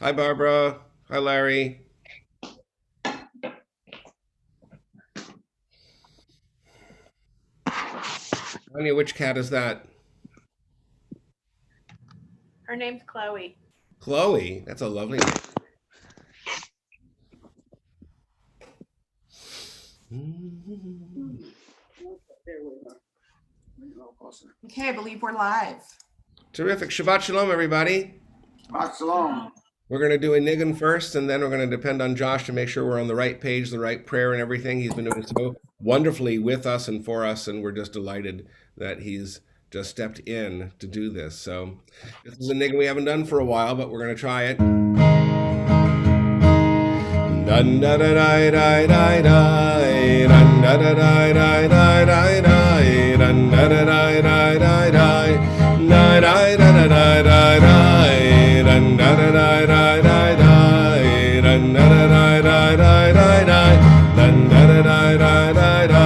Hi, Barbara. Hi, Larry. Anya, which cat is that? Her name's Chloe. Chloe. That's a lovely name. Okay, I believe we're live. Terrific. Shabbat Shalom, everybody. Shabbat shalom. We're going to do a niggin first, and then we're going to depend on Josh to make sure we're on the right page, the right prayer, and everything. He's been doing so wonderfully with us and for us, and we're just delighted that he's just stepped in to do this. So this is a niggin we haven't done for a while, but we're going to try it. Dun da da da da da da, dun da da da da da da da, dun da da da da da da, da da da da da da da, dun da da da da da da, dun da da da da da da da, dun da da da da da da,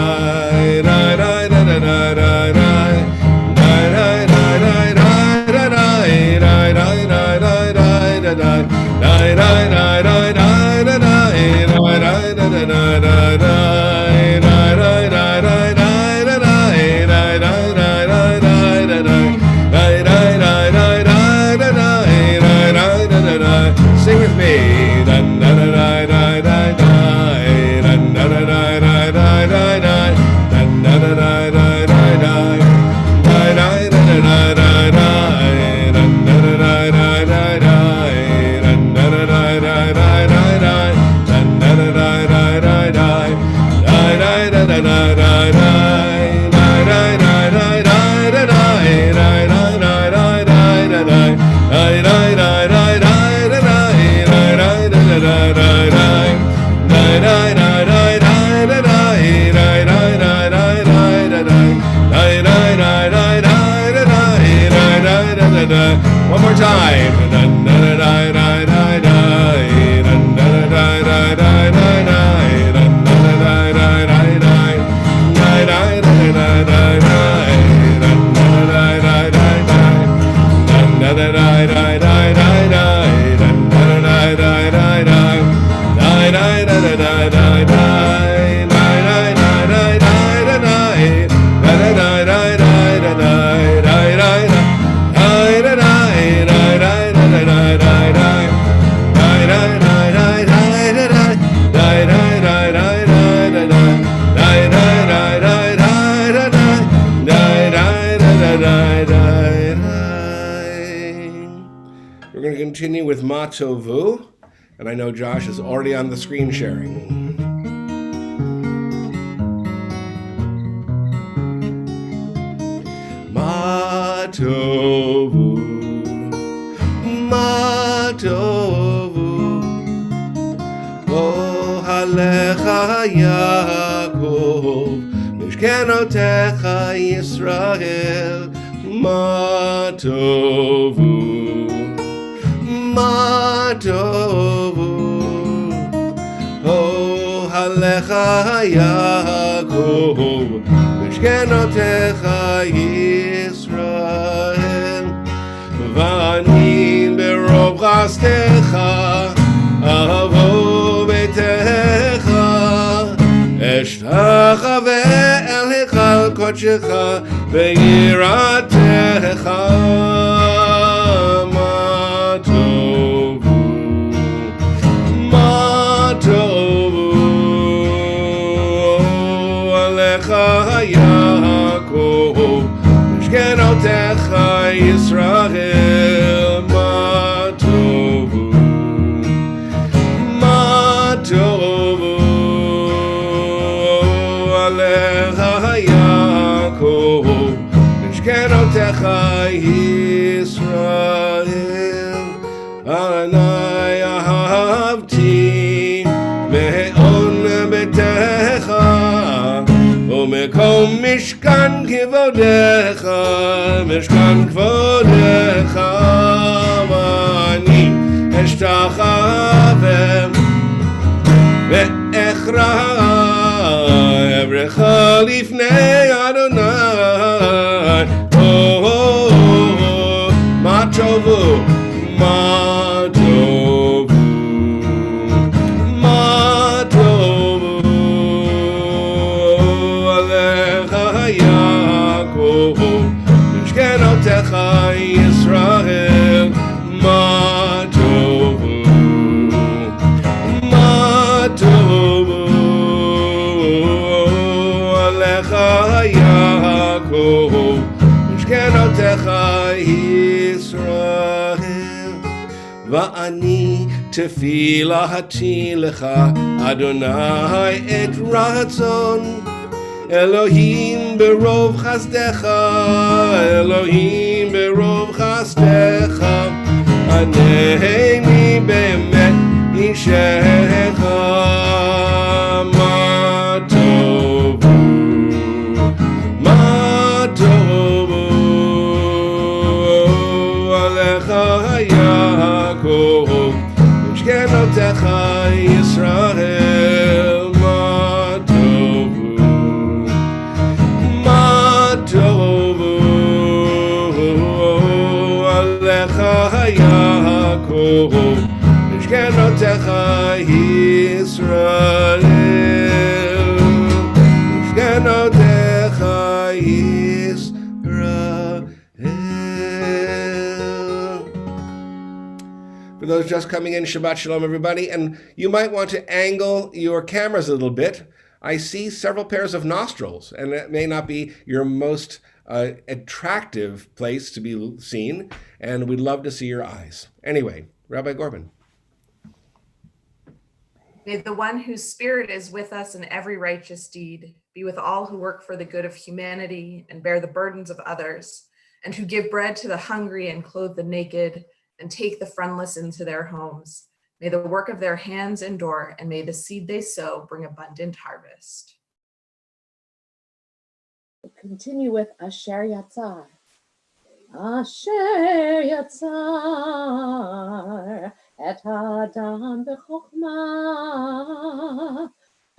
da da da da da da da. Sing with me. One more time. We're going to continue with Ma Tovu, and I know Josh is already on the screen sharing. Ma Tovu, Ma Tovu, Ohalecha Yaakov, Mishkenotecha Yisrael, Ma Tovu. Ma tovu, ohalecha Yaakov, mishkenotecha Yisrael, v'ani berov chastecha, avo betecha, eshtachave el hichal kodshecha, ve'yiratecha. Yaakov, Mishkenotecha Yisrael, Ma Tovu, Ma Tovu, Alecha Yaakov, Mishkenotecha Yisrael, Anai Ahavti, Me'on Betecha, Mekom Mishkan Kivodecha, Mishkan Kvodecha, Vani Eshtachavem, Ve'echra, Evrecha Lifnei Adonai, Ma Tovu, Ma Tovu. ישראל, ואני תפילתי לך, אדוני את רצון. אלוהים ברוב חסדך, אלוהים ברוב חסדך, ענני באמת אישך. מה טובו, מה טובו, עליך יעקב, משכנותיך ישראל. מה טובו, מה טובו, עליך יעקב, משכנותיך ישראל, משכנותיך ישראל. For those just coming in, Shabbat Shalom, everybody. And you might want to angle your cameras a little bit. I see several pairs of nostrils, and that may not be your most attractive place to be seen, and we'd love to see your eyes. Anyway, Rabbi Gorban. May the one whose spirit is with us in every righteous deed be with all who work for the good of humanity and bear the burdens of others, and who give bread to the hungry and clothe the naked and take the friendless into their homes. May the work of their hands endure, and may the seed they sow bring abundant harvest. We'll continue with Asher Yatzar. Asher Yatzar et Adam b'chokhmah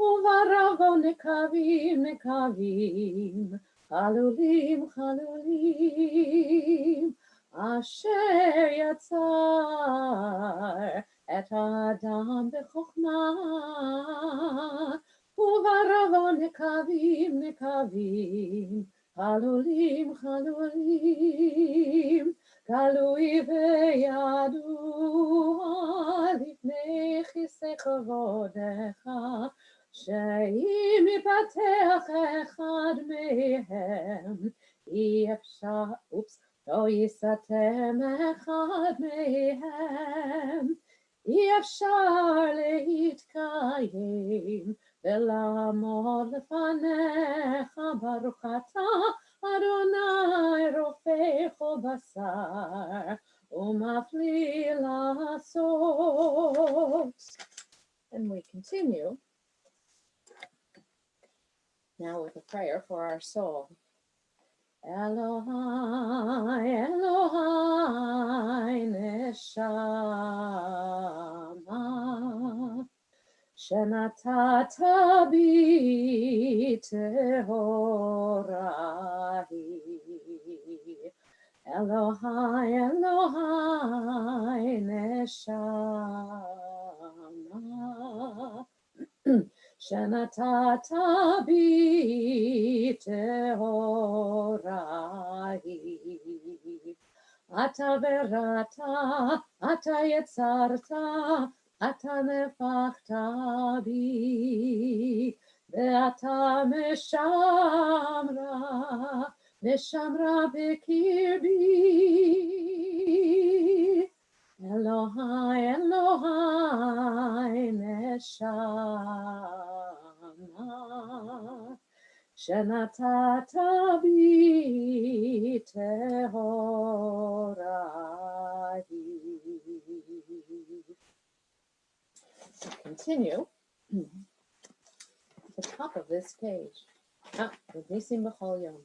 uvaravo nekavim nekavim chalulim chalulim. Asher Yatzar et Adam b'chokhmah uvaravo nekavim nekavim chalulim chalulim. גלוי וידוע לפני כיסא כבודך, שאם יפתח אחד מהם, לא יסתם אחד מהם, אי אפשר להתקיים ולעמוד לפניך. ברוך אתה אדוני רופא כל בשר ומפליא לעשות. And we continue now with a prayer for our soul. Elohai, Elohai, neshama, שנתת בי טהוראי. אלוהי, אלוהי, נשמה, שנתת בי טהוראי. אתה בראת, אתה יצרת, אתה נפחת בי, ואתה משמרה בקרבי. אלוהי, אלוהי, נשמה, שנתת בי טהוראי. To continue, at the top of this page, Nisim B'chol Yom.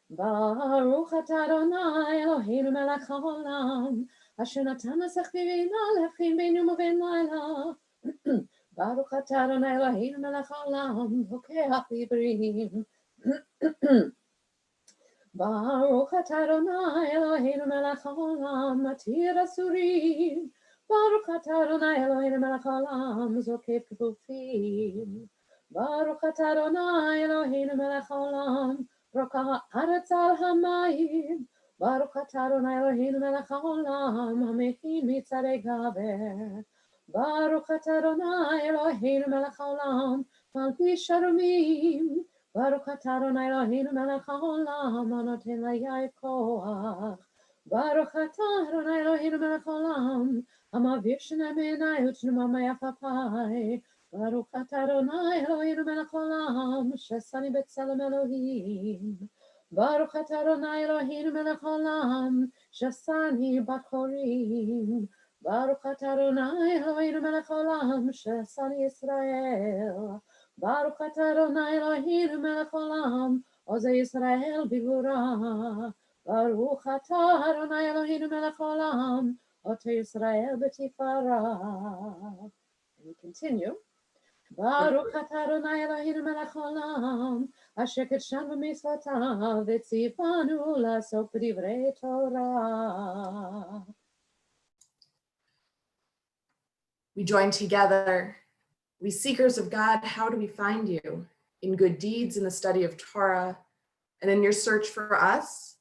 Baruch atah Adonai Eloheinu melech haolam, asher natan masech b'rina lefchim ben yom uben laila. Baruch atah Adonai Eloheinu melech haolam, vokeach l'ibrim. Baruch atah Adonai Eloheinu melech haolam, matir asurim. Baruch atah Adonai Eloheinu melech haolam, zokef kefufim. Baruch atah Adonai Eloheinu melech haolam, roka haaretz al hamayim. Baruch atah Adonai Eloheinu melech haolam, hamechin mitzarei gaber. Baruch atah Adonai Eloheinu melech haolam, malbish sharumim. Baruch atah Adonai Eloheinu melech haolam, hanoten layai koach. Baruch atah Adonai Eloheinu melech haolam, hamavir shnei me'enai u'tnuma me'afapai. Baruch atah Adonai Eloheinu melech haolam, shesani b'tselem Elohim. Baruch atah Adonai Eloheinu melech haolam, shesani b'chorim. Baruch atah Adonai Eloheinu melech haolam, shesani Yisrael. Baruch atah Adonai Eloheinu melech haolam, ozei Yisrael bigvura. Baruch atah Adonai Eloheinu melech haolam, otei Yisrael b'tifara. And we continue. Baruch atah Adonai Eloheinu melech haolam, asher kedshanu b'mitzvotav v'tzivanu la'asok b'divrei Torah. We join together. We seekers of God, how do we find you? In good deeds, in the study of Torah, and in your search for us.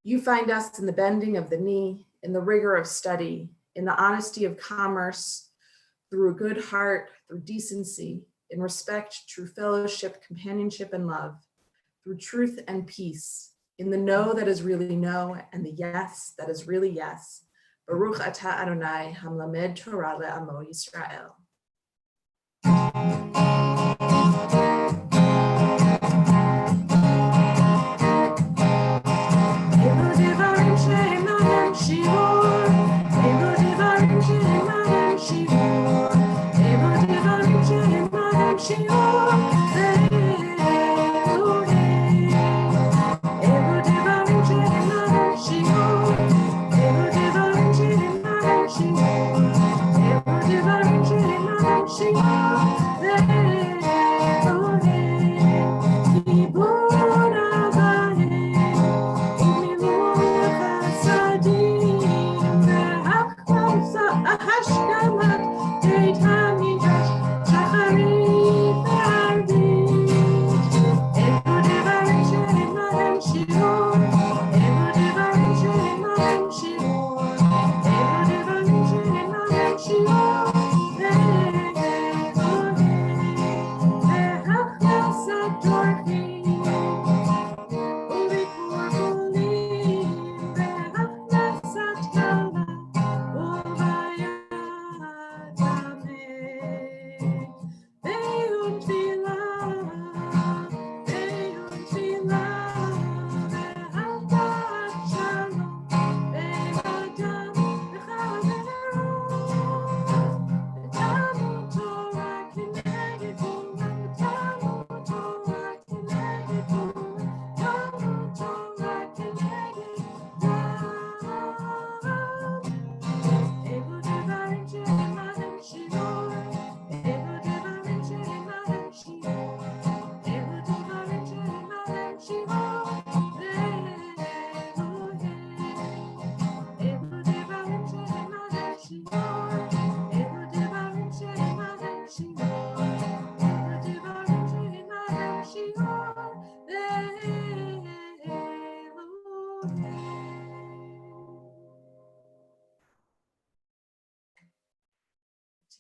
You find us in the bending of the knee, in the rigor of study, in the honesty of commerce, through a good heart, through decency, in respect, true fellowship, companionship, and love, through truth and peace, in the no that is really no, and the yes that is really yes. Baruch atah Adonai, hamlamed Torah le'amo Yisrael.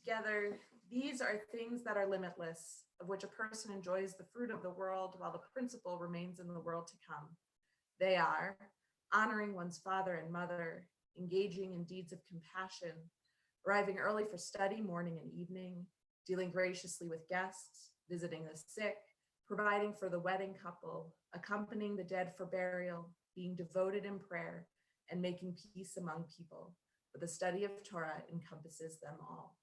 Together, these are things that are limitless, of which a person enjoys the fruit of the world while the principle remains in the world to come. They are honoring one's father and mother, engaging in deeds of compassion, arriving early for study morning and evening, dealing graciously with guests, visiting the sick, providing for the wedding couple, accompanying the dead for burial, being devoted in prayer, and making peace among people. But the study of Torah encompasses them all.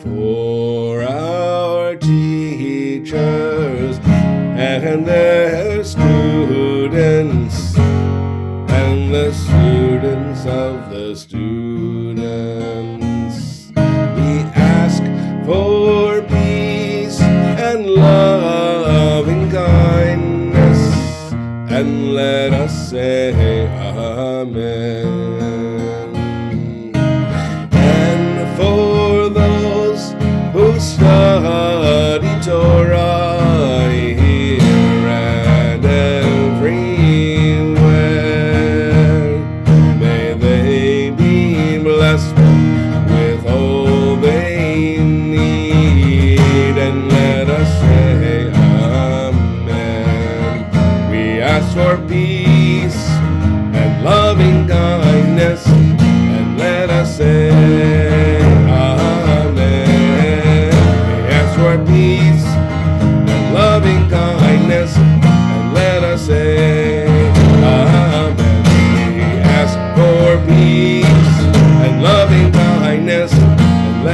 For our teachers and their students and the students of the students, we ask for peace and love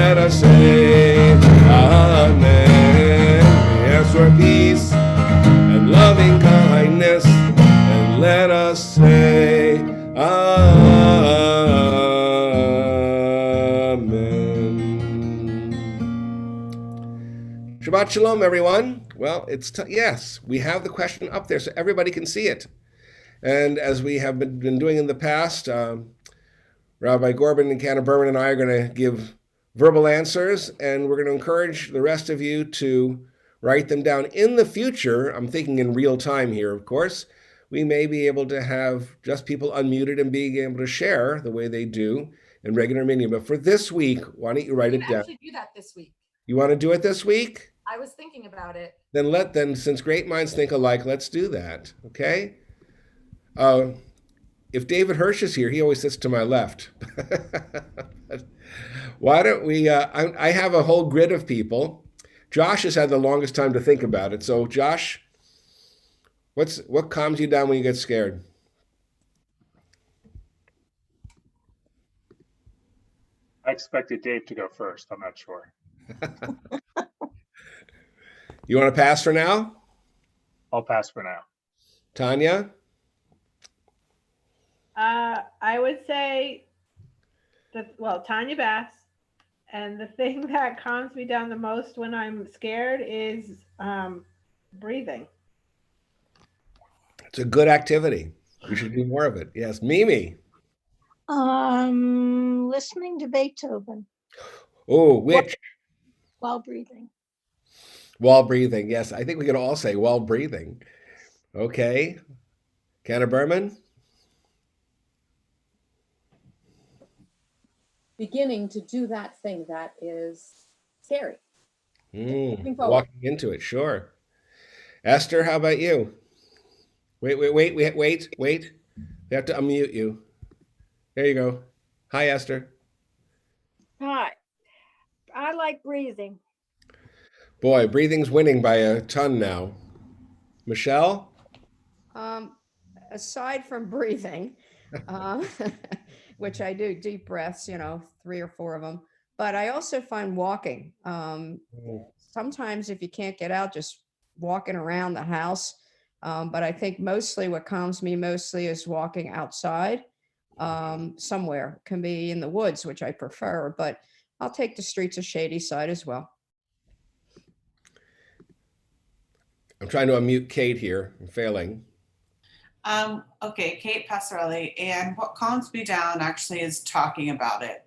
let us say amen. We ask for peace and loving kindness, and let us say amen. Shabbat shalom, everyone. Well, yes, we have the question up there so everybody can see it. And as we have been doing in the past, Rabbi Gorban and Canna Berman and I are going to give verbal answers, and we're going to encourage the rest of you to write them down. In the future, I'm thinking in real time here, of course, we may be able to have just people unmuted and being able to share the way they do in regular Minyan. But for this week, why don't you write it down? Actually do that this week. You want to do it this week? I was thinking about it. Then since great minds think alike, let's do that, okay? If David Hirsch is here, he always sits to my left. Why don't we, I have a whole grid of people. Josh has had the longest time to think about it. So Josh, what calms you down when you get scared? I expected Dave to go first. I'm not sure. You want to pass for now? I'll pass for now. Tanya? I would say Tanya Bass. And the thing that calms me down the most when I'm scared is breathing. It's a good activity. We should do more of it. Yes, Mimi. Listening to Beethoven Oh, which? while breathing. While breathing. Yes, I think we can all say while breathing. Okay. Canna Berman? Beginning to do that thing that is scary. Walking into it, sure. Esther, how about you? Wait. We have to unmute you. There you go. Hi, Esther. Hi. I like breathing. Boy, breathing's winning by a ton now. Michelle? Aside from breathing, which I do deep breaths, 3 or 4 of them, but I also find walking. Sometimes if you can't get out, just walking around the house. But I think mostly what calms me mostly is walking outside somewhere. Can be in the woods, which I prefer, but I'll take the streets of Shadyside as well. I'm trying to unmute Kate here. I'm failing. Okay, Kate Passarelli, and what calms me down actually is talking about it.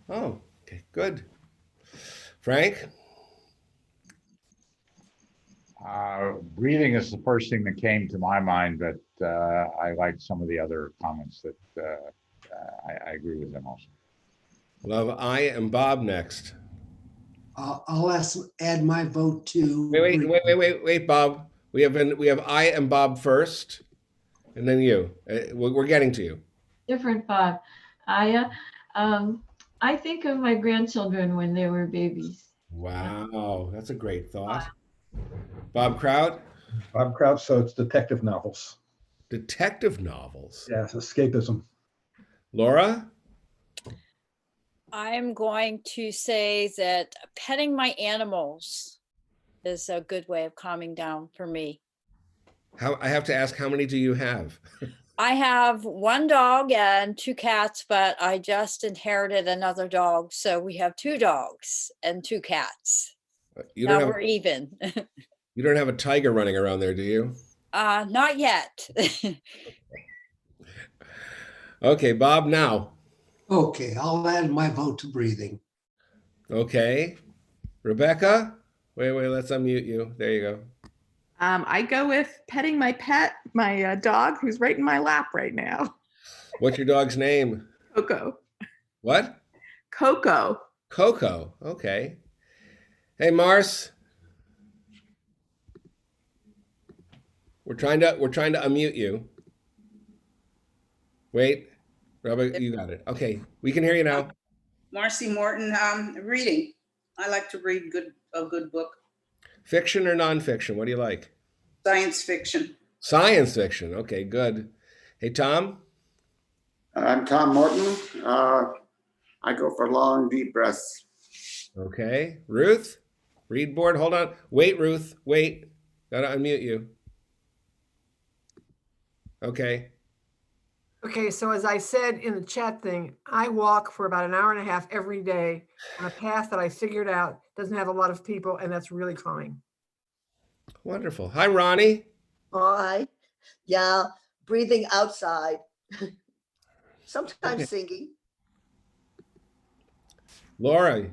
Oh, okay, good. Frank? Breathing is the first thing that came to my mind, but I like some of the other comments that I agree with them also. Love, I am Bob next. I'll add my vote to. Wait, Bob. We have I and Bob first, and then you. We're getting to you. Different Bob. I think of my grandchildren when they were babies. Wow, that's a great thought. Bob Kraut? Bob Kraut, so it's detective novels. Detective novels? Yes, escapism. Laura? I'm going to say that petting my animals is a good way of calming down for me. I have to ask, how many do you have? I have 1 dog and 2 cats, but I just inherited another dog. So we have 2 dogs and 2 cats. Now we're even. You don't have a tiger running around there, do you? Not yet. Okay, Bob, now. Okay, I'll add my vote to breathing. Okay. Rebecca? Wait, let's unmute you. There you go. I go with petting my pet, my dog, who's right in my lap right now. What's your dog's name? Coco. What? Coco. Coco. Okay. Hey, Mars. We're trying to unmute you. Wait, Robert, you got it. Okay, we can hear you now. Marcy Morton, reading. I like to read a good book. Fiction or nonfiction? What do you like? Science fiction. Science fiction. Okay, good. Hey, Tom? I'm Tom Morton. I go for long, deep breaths. Okay. Ruth, read board. Hold on. Wait, Ruth. Wait. Gotta unmute you. Okay. Okay, so as I said in the chat thing, I walk for about an hour and a half every day on a path that I figured out doesn't have a lot of people, and that's really calming. Wonderful. Hi, Ronnie. Hi. Yeah, breathing outside. Sometimes Okay. singing. Laura.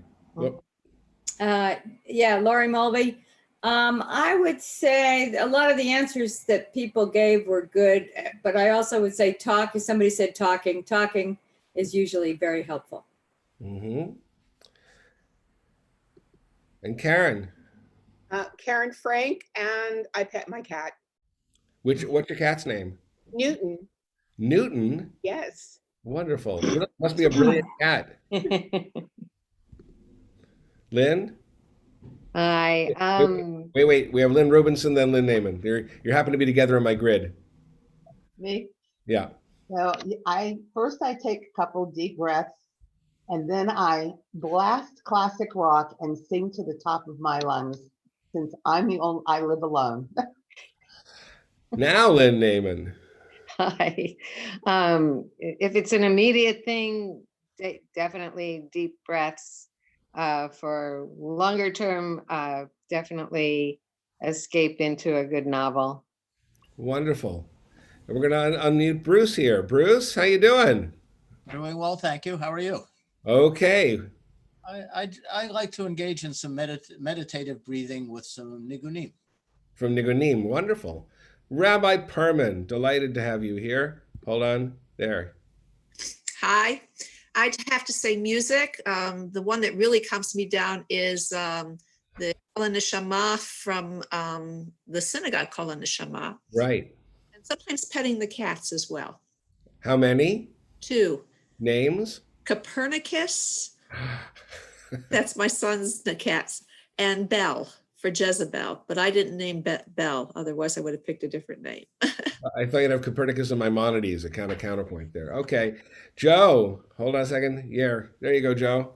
Yeah, Laurie Mulvey. I would say a lot of the answers that people gave were good, but I also would say talk. If somebody said talking is usually very helpful. Mm-hmm. And Karen. Karen Frank, and I pet my cat. What's your cat's name? Newton. Newton? Yes. Wonderful. Must be a brilliant cat. Lynn? Hi. Wait. We have Lynn Rubinson, then Lynn Naiman. You happen to be together on my grid. Me? Yeah. So I take a couple deep breaths, and then I blast classic rock and sing to the top of my lungs, since I live alone. Now, Lynn Naiman. Hi. If it's an immediate thing, definitely deep breaths. For longer term, definitely escape into a good novel. Wonderful. And we're going to unmute Bruce here. Bruce, how you doing? Doing well, thank you. How are you? Okay. I like to engage in some meditative breathing with some nigunim. From Nigunim. Wonderful. Rabbi Perman, delighted to have you here. Hold on. There. Hi. I'd have to say music. The one that really comes me down is the Kol Neshama from the synagogue Kol Neshama. Right. And sometimes petting the cats as well. How many? 2. Names? Copernicus. That's my son's the cats. And Belle for Jezebel. But I didn't name Belle. Otherwise, I would have picked a different name. I thought you'd have Copernicus and Maimonides, a kind of counterpoint there. Okay. Joe, hold on a second. Yeah, there you go, Joe.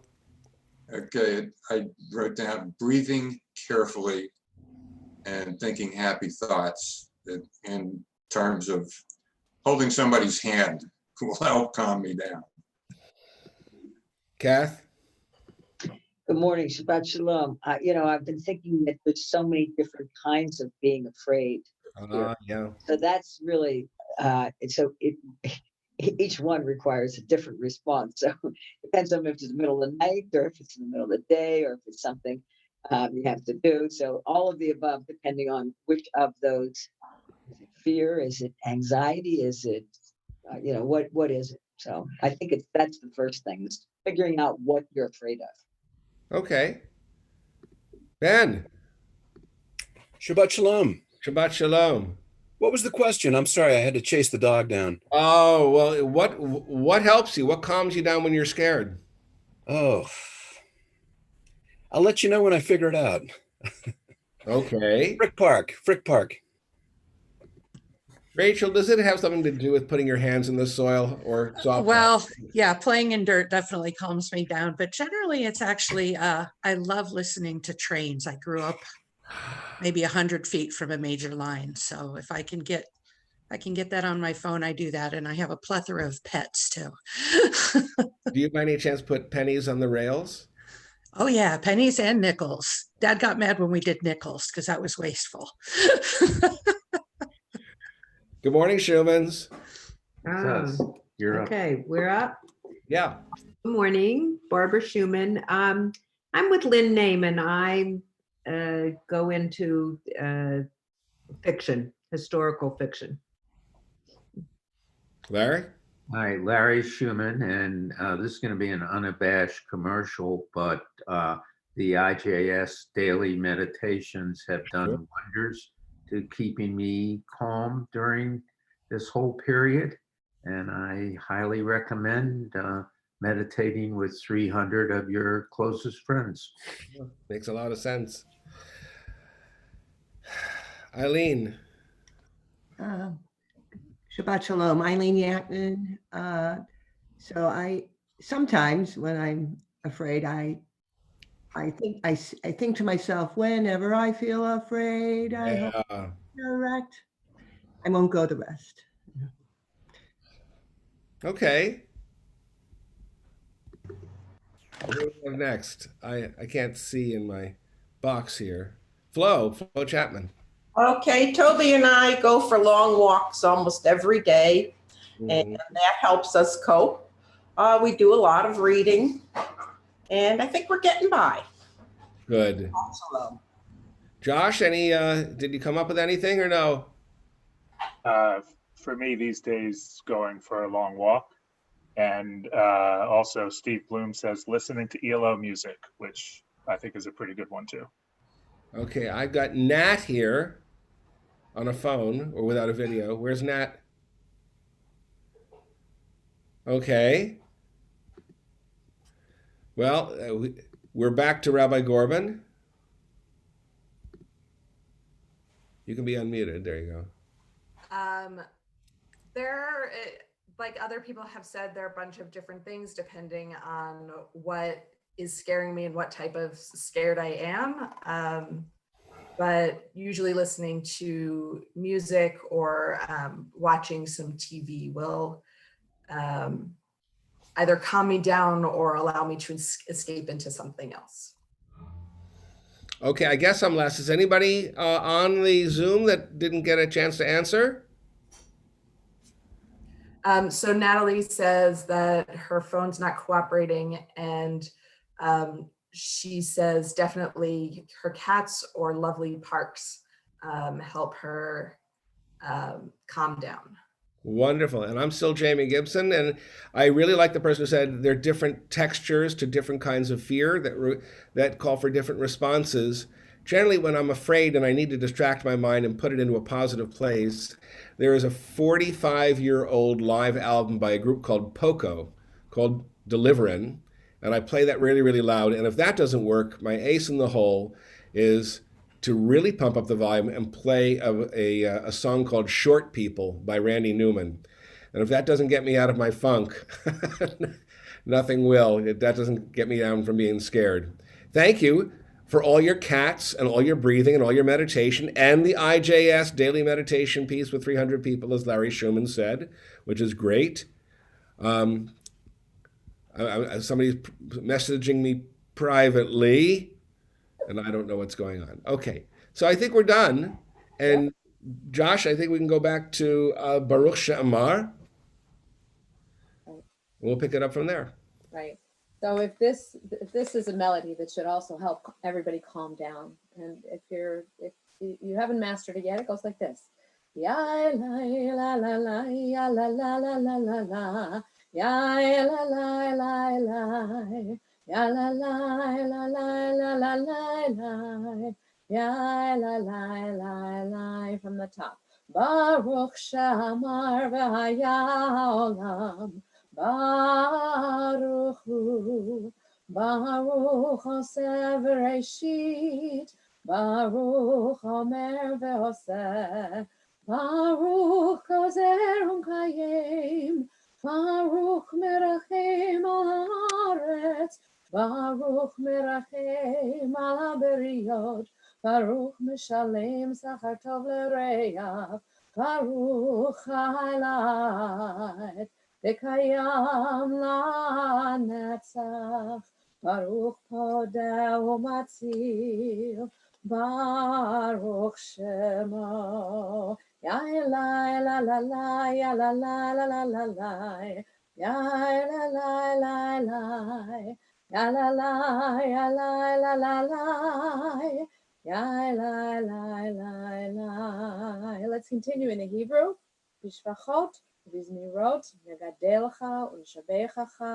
Okay, I wrote down breathing carefully and thinking happy thoughts in terms of holding somebody's hand will help calm me down. Kath? Good morning, Shabbat Shalom. I've been thinking that there's so many different kinds of being afraid. Yeah. So that's really, each one requires a different response. So it depends on if it's the middle of the night or if it's in the middle of the day or if it's something you have to do. So all of the above, depending on which of those. Is it fear? Is it anxiety? Is it, what is it? So I think that's the first thing, is figuring out what you're afraid of. Okay. Ben. Shabbat Shalom. Shabbat Shalom. What was the question? I'm sorry, I had to chase the dog down. Oh, well, what helps you? What calms you down when you're scared? Oh, I'll let you know when I figure it out. Okay. Frick Park. Rachel, does it have something to do with putting your hands in the soil or soft? Well, yeah, playing in dirt definitely calms me down, but generally it's actually, I love listening to trains. I grew up maybe 100 feet from a major line. So if I can get that on my phone, I do that. And I have a plethora of pets too. Do you by any chance put pennies on the rails? Oh yeah, pennies and nickels. Dad got mad when we did nickels because that was wasteful. Good morning, Schumans. You're up. Okay, we're up. Yeah. Good morning, Barbara Schumann. I'm with Lynn Naiman. I go into fiction, historical fiction. Larry? Hi, Larry Schumann, and this is going to be an unabashed commercial, but the IJS daily meditations have done wonders to keeping me calm during this whole period. And I highly recommend meditating with 300 of your closest friends. Makes a lot of sense. Eileen. Shabbat Shalom, Eileen Yackman. So I sometimes when I'm afraid, I I think to myself, whenever I feel afraid, I hope Yeah. correct. I won't go the rest. Okay. What do we have next? I can't see in my box here. Flo Chapman. Okay, Toby and I go for long walks almost every day, and Mhm. that helps us cope. We do a lot of reading, and I think we're getting by. Good. Also, Josh, did you come up with anything or no? For me these days, going for a long walk. And also Steve Bloom says listening to ELO music, which I think is a pretty good one too. Okay, I've got Nat here on a phone or without a video. Where's Nat? Okay. Well, we're back to Rabbi Gorban. You can be unmuted. There you go. There, like other people have said, there are a bunch of different things depending on what is scaring me and what type of scared I am. But usually listening to music or watching some TV will either calm me down or allow me to escape into something else. Okay, I guess I'm last. Is anybody on the Zoom that didn't get a chance to answer? So Natalie says that her phone's not cooperating, and she says definitely her cats or lovely parks help her calm down. Wonderful. And I'm still Jamie Gibson. And I really like the person who said there are different textures to different kinds of fear that call for different responses. Generally, when I'm afraid and I need to distract my mind and put it into a positive place, there is a 45-year-old live album by a group called Poco called Deliverin'. And I play that really, really loud. And if that doesn't work, my ace in the hole is to really pump up the volume and play a song called Short People by Randy Newman. And if that doesn't get me out of my funk, nothing will. That doesn't get me down from being scared. Thank you for all your cats and all your breathing and all your meditation and the IJS daily meditation piece with 300 people, as Larry Schumann said, which is great. Somebody's messaging me privately, and I don't know what's going on. Okay, so I think we're done. And Josh, I think we can go back to Baruch She'amar. We'll pick it up from there. Right. So if this is a melody that should also help everybody calm down, and if you haven't mastered it yet, it goes like this: ya la la la la ya la la la la la la ya la la la la ya la la la la la la la ya la la la la from the top. Baruch She'amar v'haya Baruch Hu, Baruch Hoseh Bereshit, Baruch Omer Ve'oseh, Baruch Gozer U'Mkayim, Baruch Merachem al Haaretz, Baruch Merachem al Haberiyot, Baruch Mishalem Sachar Tov L'Reach, Baruch Ha'elad. V'kayam la'netzach, Baruch podeh u'matzil, Baruch Shemo. Ya la la la la, ya la la la la la la, ya la la la la, ya la la ya la la la la, ya la la la la. Let's continue in the Hebrew. Bishvachot. V'zmirot negadelcha u'nshabechacha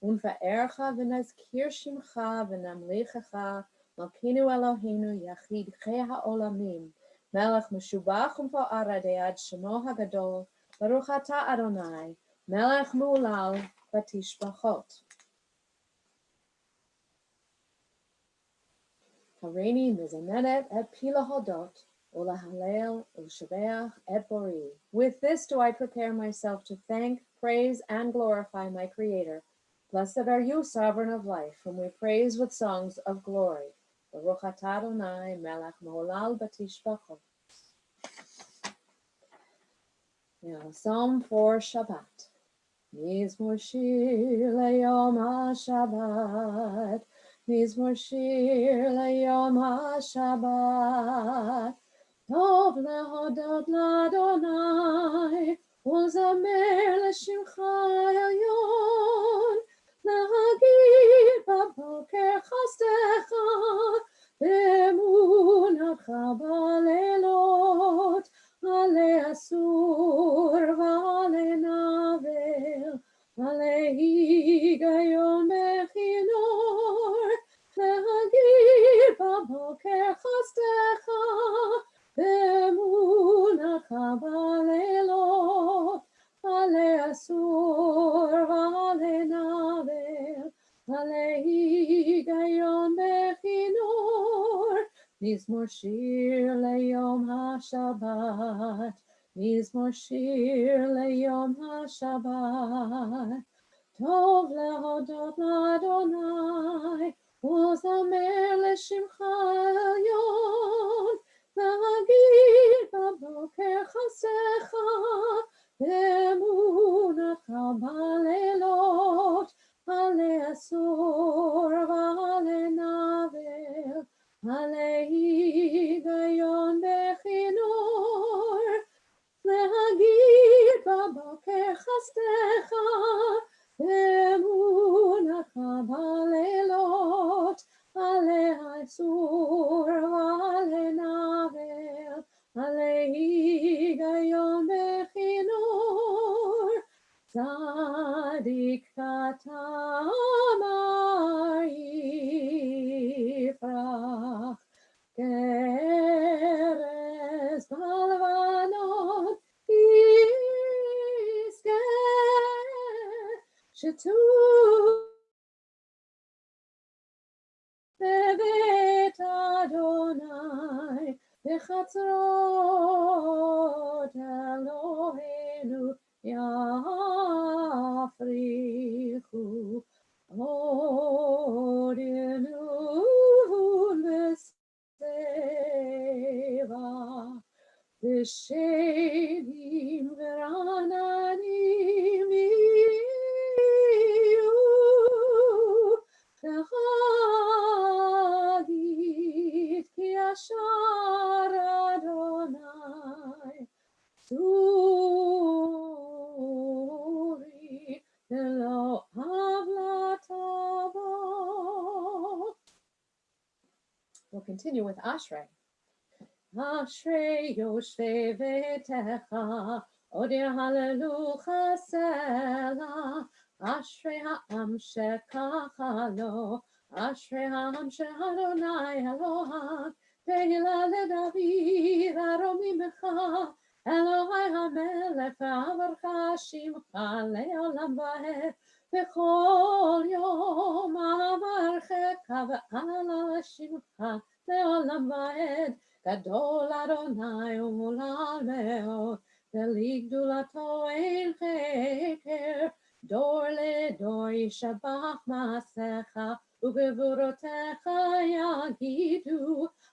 u'nfa'ercha v'nazkir shimcha v'namlichecha Malkeinu Eloheinu yachid chei ha'olamim melech meshubach u'mfa'ar ad shemo hagadol Baruch ata Adonai melech me'ulal v'tishbachot. Hareini mizanenet et pila hodot Ulahalel, Ulshabeach, et Bori. With this do I prepare myself to thank, praise, and glorify my Creator. Blessed are you, sovereign of life, whom we praise with songs of glory. Baruch atah Adonai, melech me'olal b'tishbachot. Psalm for Shabbat. Mizmor shir le'yom HaShabbat. Mizmor shir le'yom HaShabbat. Tov lehodot l'Adonai, uzamer l'shimcha elyon. להגיד בבוקר חסדך, באמונתך בלילות, עלי אסור ועלי נבל, עלי היגיון בכינור. להגיד בבוקר חסדך, באמונתך בלילות, עלי אסור ועלי נבל, עלי היגיון בכינור. מזמור שיר ליום השבת, מזמור שיר ליום השבת. טוב להודות לאדוני, וזמר לשמך עליון. להגיד בבוקר חסדך, באמונתך בלילות, עלי אסור ועלי נבל, עלי היגיון בכינור. להגיד בבוקר חסדך, באמונתך בלילות, עלי אסור ועלי נבל, עלי היגיון בכינור. צדיק כתמר יפרח, כרז בלבנון יזכה, שטוב בבית אדוני, בחצרות אלוהינו יפריחו. עוד ינון בשיבה, בשנים ורעננים יהיו. להגיד כי ישר אדוני, צורי ולא עוולה תבוא. We'll continue with Ashrei. Ashrei yoshvei betecha, od yehallelu chasela. Ashrei ha'am shekacha lo, Ashrei ha'am she'Adonai Elohav, tehillah leDavid aromim becha, Elohai hamelech ve'avarcha shimcha le'olam va'ed, bechol yom avarcheka ve'ala shimcha le'olam va'ed. Gadol Adonai u'molal me'od, ve'ligdulato ein cheker. Dor ledor yishabach ma'asecha, u'gevurotecha yagidu.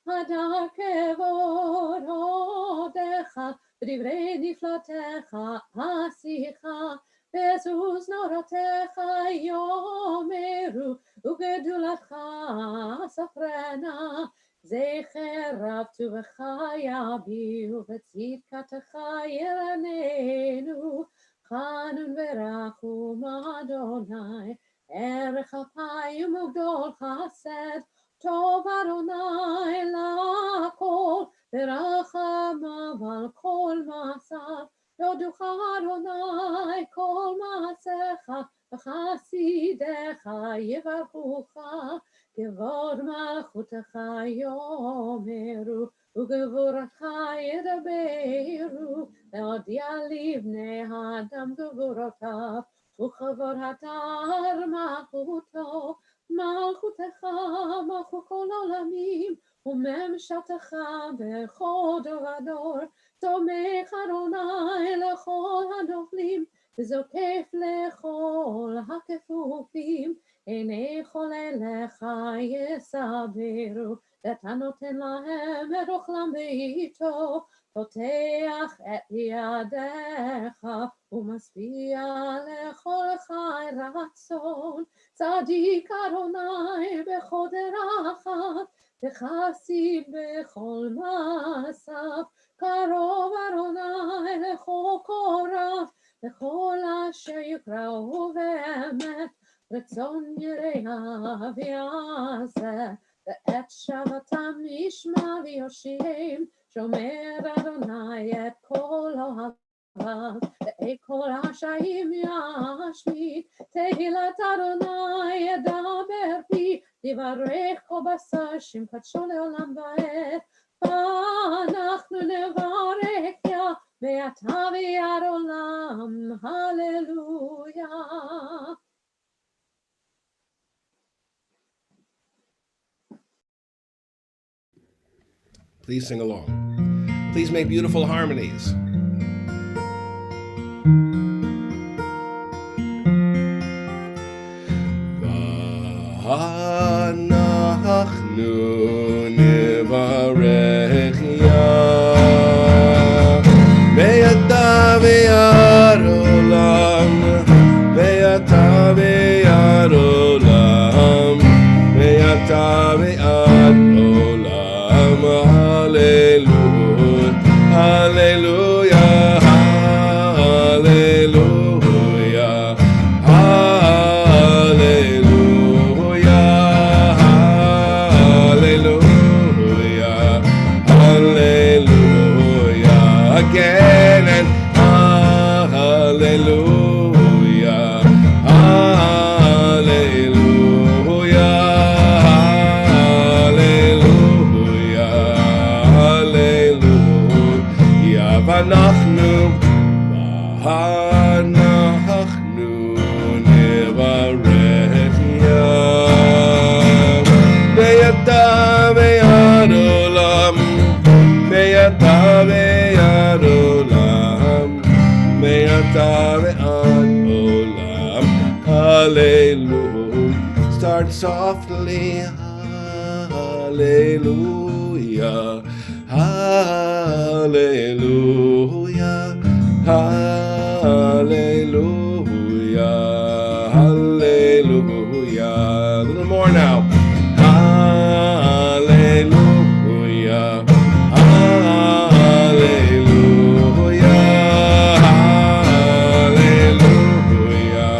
Hadar kevod hodecha, v'divrei niflatecha asicha. Bezuz norotecha yomeru, u'gedulatcha safrena. Zecher rav tuvecha yabiu, v'tzidkatecha yeranenu. Chanun v'rachum Adonai, erech apayim ugdol chesed, tov Adonai lakol, v'rachamav al kol masav. Yoducha Adonai kol maasecha, v'chasidecha yivarchucha, kevod malchutecha yomeru, ugevuracha yedaberu. Ve'odia livnei ha'adam gevurotav, u'chavod hatar malchuto. Malchutecha malchut kol olamim, u'memshatecha bechol dor vador. Tomech Adonai lechol hadoflim, וזוקף לכל הכפופים, עיני כל אליך יסברו, ואתה נותן להם את אוכלם בעיתו, פותח את ידיך ומשביע לכל חי רצון. צדיק אדוני בכל דרכיו, וחסיד בכל מעשיו, קרוב אדוני לכל קורב, לכל אשר יקראו באמת, רצון יראיו יעשה, ואת שבתם ישמע ויושיעם, שומר אדוני את כל אוהביו, ואת כל רשעים ישמיד, תהילת אדוני ידבר פי, יברך כל בשר שם קדשו לעולם ועד, ואנחנו נברך יה, ואתה ויד עולם, הללויה. Please sing along. Please make beautiful harmonies. ואנחנו נברך יה, ואתה ויד עולם, ואתה ויד עולם, ואתה ויד עולם, הללויה, הללויה, הללויה, hallelujah, hallelujah, hallelujah, again and hallelujah, hallelujah, hallelujah, hallelujah, ואנחנו נברך יה, וידע ויד עולם, וידע ויד עולם, וידע ויד עולם, hallelujah. Start softly, hallelujah, hallelujah, hallelujah, hallelujah. A little more now. Hallelujah, hallelujah, hallelujah,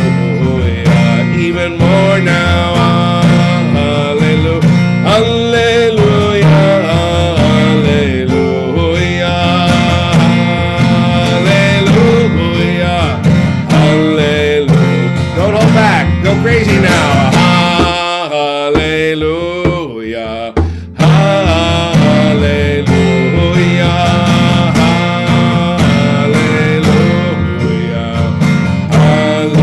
hallelujah. Even more now. Hallelujah, hallelujah, hallelujah, hallelujah. Don't hold back. Go crazy now. Hallelujah, hallelujah, hallelujah, hallelujah.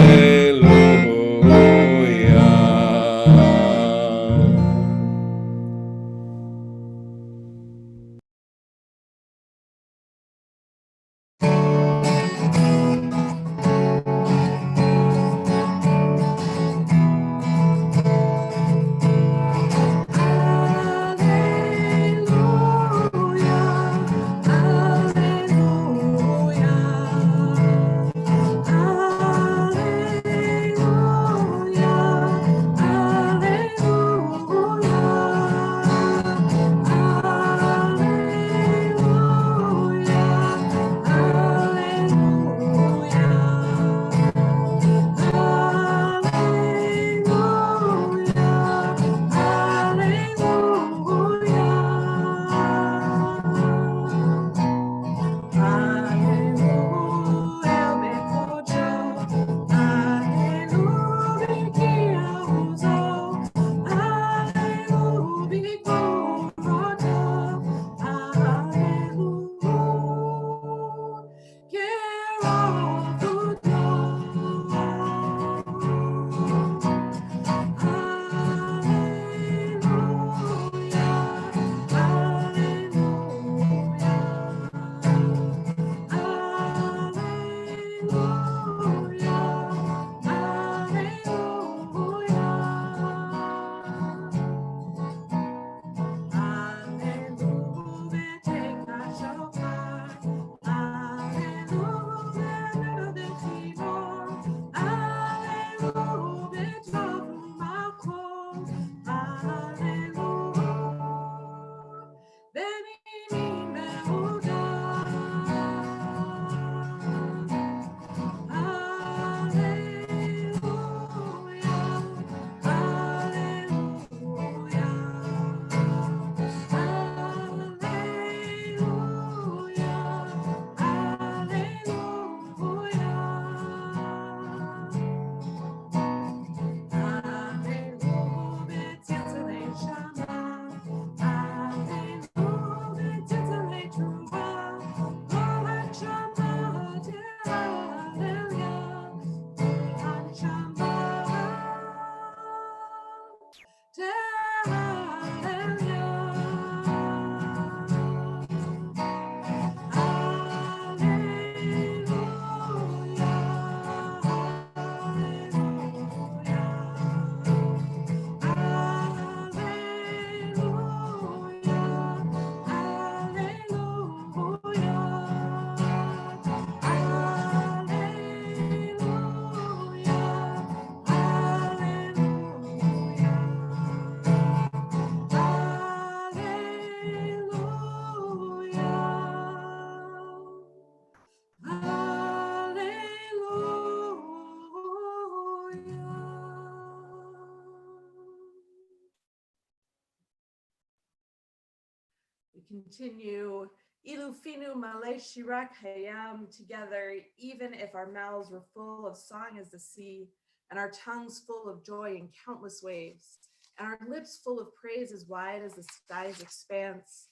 continue Ilufinu Malay Shirak Hayam together, even if our mouths were full of song as the sea, and our tongues full of joy in countless waves, and our lips full of praise as wide as the sky's expanse,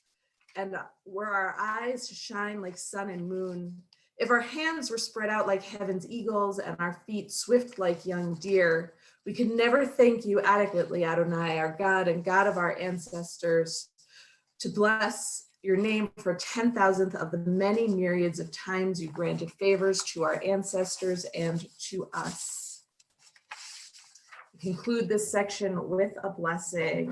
and were our eyes to shine like sun and moon, if our hands were spread out like heaven's eagles and our feet swift like young deer, we could never thank you adequately, Adonai, our God and God of our ancestors, to bless your name for 10,000th of the many myriads of times you granted favors to our ancestors and to us. We conclude this section with a blessing.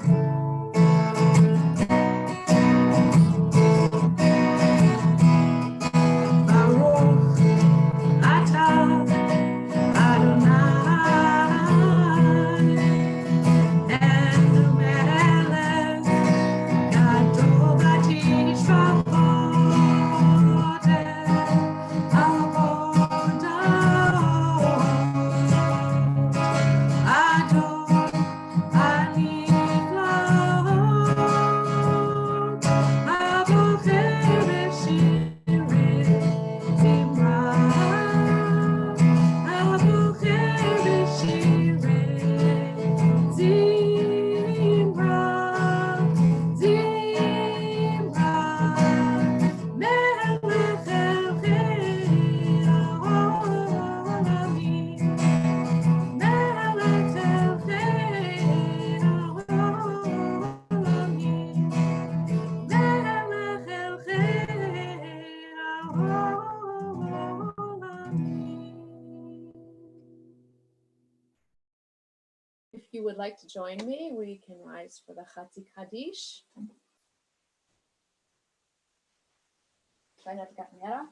If you would like to join me, we can rise for the Chatzi Kaddish. Try not to get me out.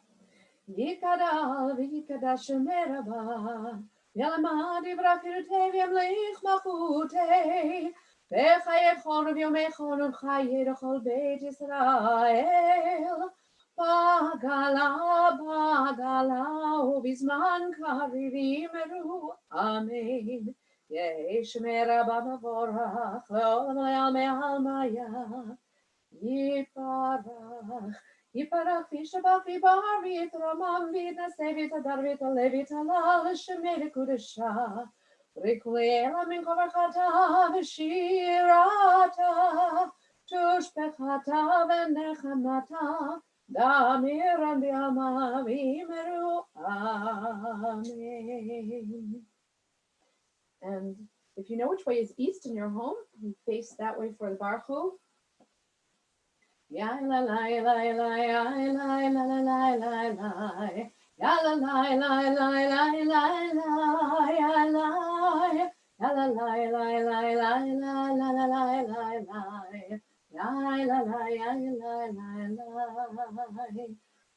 Yikadal v'yikadash meraba, v'yalamad yivrakirutei v'yamleich machutei, v'chayevchon v'yomechon v'chayed chol beit Yisrael, bagala u'bizman kariv yimeru, amen. Yesh meraba mavorach, le'olam le'almei almaya, yiparach. Yiparach v'yishabach v'yibar v'yitramam v'yitnaseh v'yitadar v'yitaleh v'yitalal l'shemei l'kudesha v'rikulei elam min kol varchata v'shirata tushbechata v'nechamata damiran b'yama v'yimeru amen. And if you know which way is east in your home, you face that way for the Baruch Hu. Ya la la la la la la la la la la ya la la la la la la la ya la ya la la la la la la la la la ya la la ya la la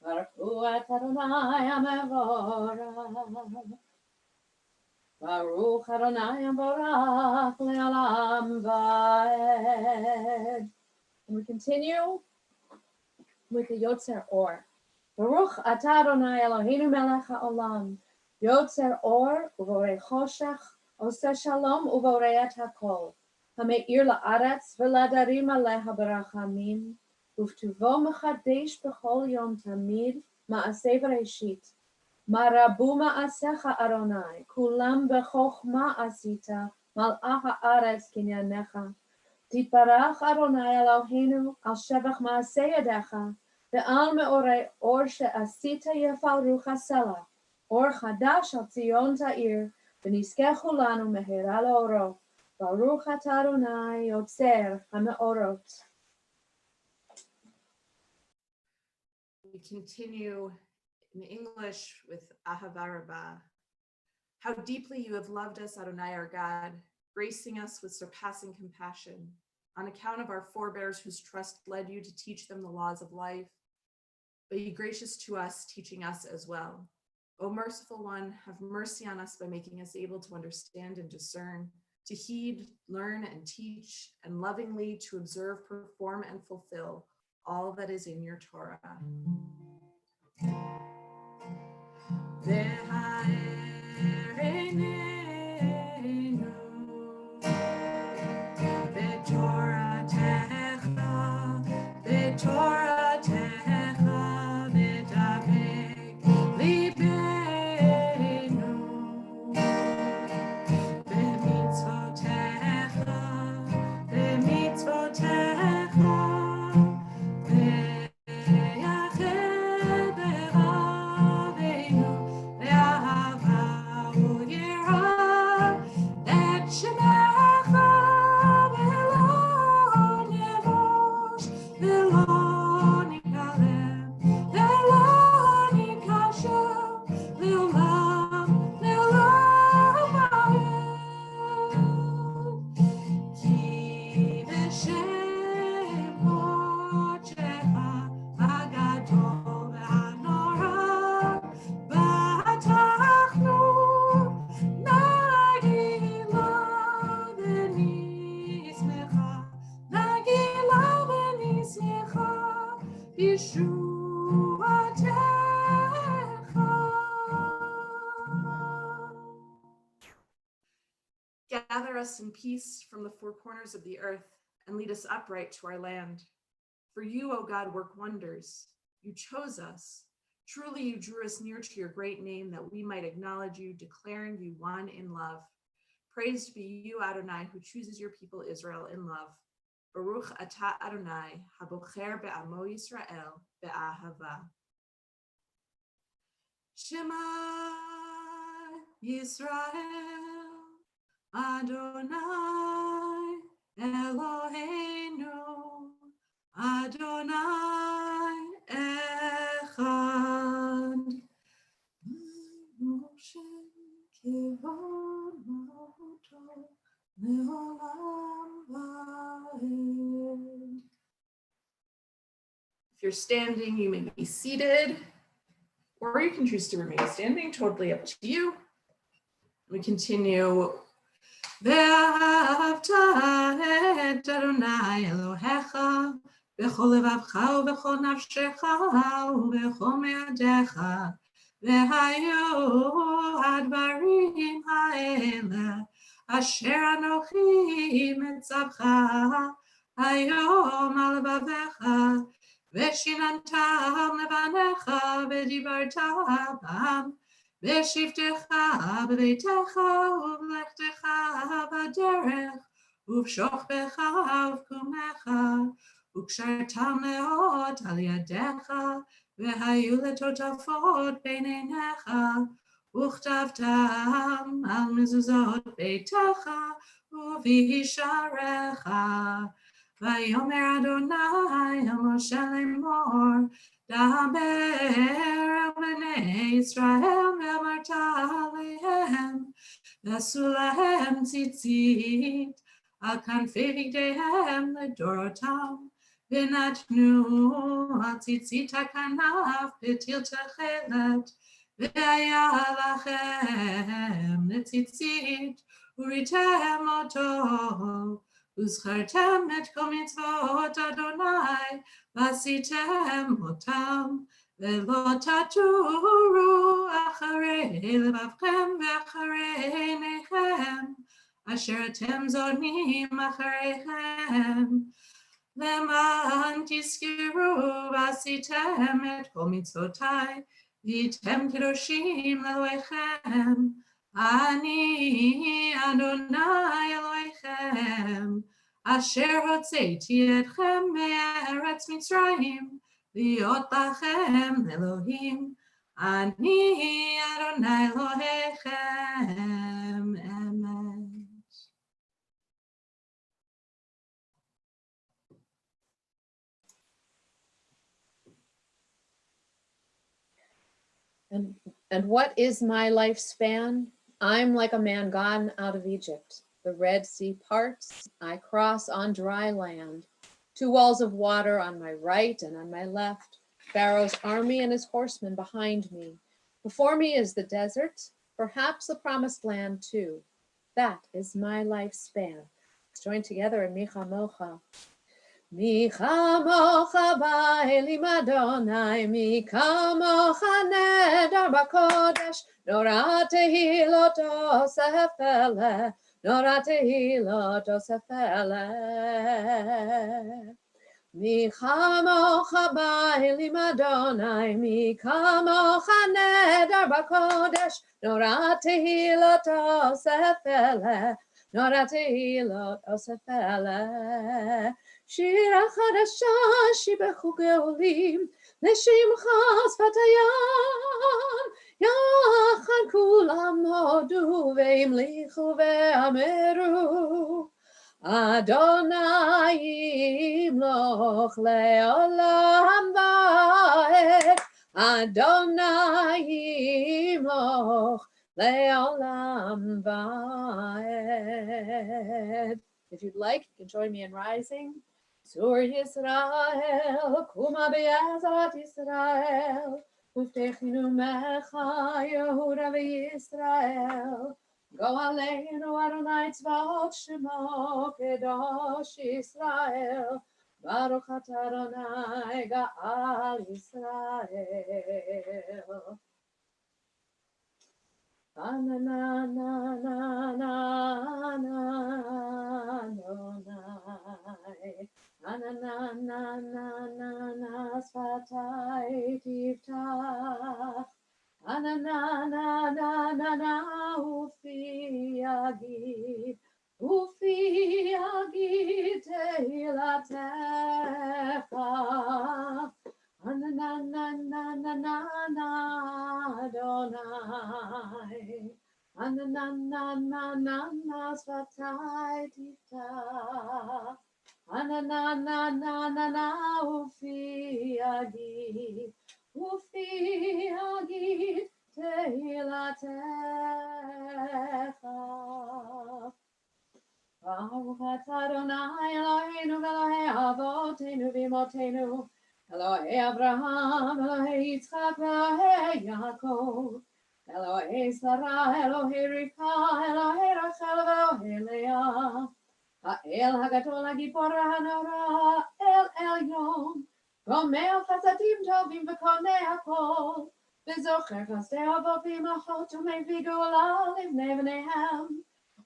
Baruch Hu Adonai Mevorach Baruch Adonai Mevorach le'olam va'ed. And we continue with the Yotzer Or. Baruch atah Adonai Eloheinu melech haolam, Yotzer Or uvorei choshech, oseh shalom uvorei et hakol, hameir la'aretz v'ladarim aleha barachamim, uvtuvo mechadesh b'chol yom tamid ma'aseh v'reishit, marabu ma'asecha Adonai, kulam b'chochma asita, mal'ach ha'aretz kinyanecha. Tiparach Adonai Eloheinu al shevach ma'aseh yadecha ve'al me'orei or she'asita yefal ruch hasela or chadash al Tzion ta'ir v'niskechu lanu mehera le'oro Baruch atah Adonai yotzer ha'me'orot. We continue in English with Ahava Rabbah. How deeply you have loved us, Adonai our God, gracing us with surpassing compassion, on account of our forebears whose trust led you to teach them the laws of life. Be gracious to us, teaching us as well. O merciful one, have mercy on us by making us able to understand and discern, to heed, learn, and teach, and lovingly to observe, perform, and fulfill all that is in your Torah. Torah us in peace from the four corners of the earth and lead us upright to our land. For you, O God, work wonders. You chose us. Truly, you drew us near to your great name that we might acknowledge you, declaring you one in love. Praised be you, Adonai, who chooses your people Israel in love. Baruch atah Adonai, habocher be'amo Yisrael be'ahava. Shema Yisrael, Adonai Eloheinu, Adonai Echad. Moshe kivod moto leolam va'ed. If you're standing, you may be seated, or you can choose to remain standing, totally up to you. We continue. ואהבת את אדוני אלוהיך בכל לבבך ובכל נפשך ובכל מאודיך, והיו הדברים האלה אשר אנוכי מצווך היום על לבביך, ושיננתם לבניך ודיברת בם בשבתך בביתך ובלכתך בדרך ובשוכבך ובקומך, וקשרתם לאות על ידיך והיו לטוטפות בין עיניך, וכתבתם על מזוזות ביתך ובשעריך. ויאמר אדוני אל משה לאמור, דבר אל בני ישראל ואמרת עליהם, ועשו להם ציצית על כנפי בגדיהם לדורותם, ונתנו על ציצית הכנף פתיל תכלת, והיה לכם לציצית וריתם אותו, וזכרתם את כל מצוות אדוני ועשיתם אותם, ולא תטורו אחרי לבבכם ואחרי עיניכם אשר אתם זונים אחריכם, למען תזכרו ועשיתם את כל מצוותיי והייתם קדושים לאלוהיכם. אני אדוני אלוהיכם אשר הוצאתי אתכם מארץ מצרים להיות לכם אלוהים. אני אדוני אלוהיכם. אמן. And what is my lifespan? I'm like a man gone out of Egypt. The Red Sea parts, I cross on dry land. 2 walls of water on my right and on my left. Pharaoh's army and his horsemen behind me. Before me is the desert, perhaps the promised land too. That is my lifespan. Let's join together in Micha Mocha. מי כמוך באלים אדוני, מי כמוך נדר בקודש, נורא תהילות אוסף אלה, נורא תהילות אוסף אלה. מי כמוך באלים אדוני, מי כמוך נדר בקודש, נורא תהילות אוסף אלה, נורא תהילות אוסף אלה. שירה חדשה שיבחו גאולים, לשמך שפתיים, יחד כולם הודו והמליכו ואמרו, אדוני ימלוך לעולם ועד, אדוני ימלוך לעולם ועד. If you'd like, you can join me in rising. Sur Yisrael, Kuma be'ezrat Yisrael, Uvtechinu mecha Yehuda ve'Yisrael. Go aleinu Adonai tzvaot shemo kedosh Yisrael. Baruch atah Adonai ga'al Yisrael. na na na na na na Adonai. Na na na na na na sfatai tiftach. Na na na na na na ufi agid. Ufi agid tehilatecha. Na na na na na na na Adonai. Na na na na na na sfatai tiftach. Na na na na na na ufi agid. Ufi agid tehilatecha. Baruch atah Adonai Eloheinu v'Elohei avotenu v'imotenu, Elohei Abraham, Elohei Yitzchak, Elohei Yaakov, Elohei Sarah, Elohei Rivka, Elohei Rachel, Elohei Leah, Ha'el Hagadol Hagipor Hanora, El Elyon, Gomel Chasadim Tovim v'Konei Hakol, V'zocher Chasdei Avot v'Imachot u'Mevii Geula Livnei Bneihem,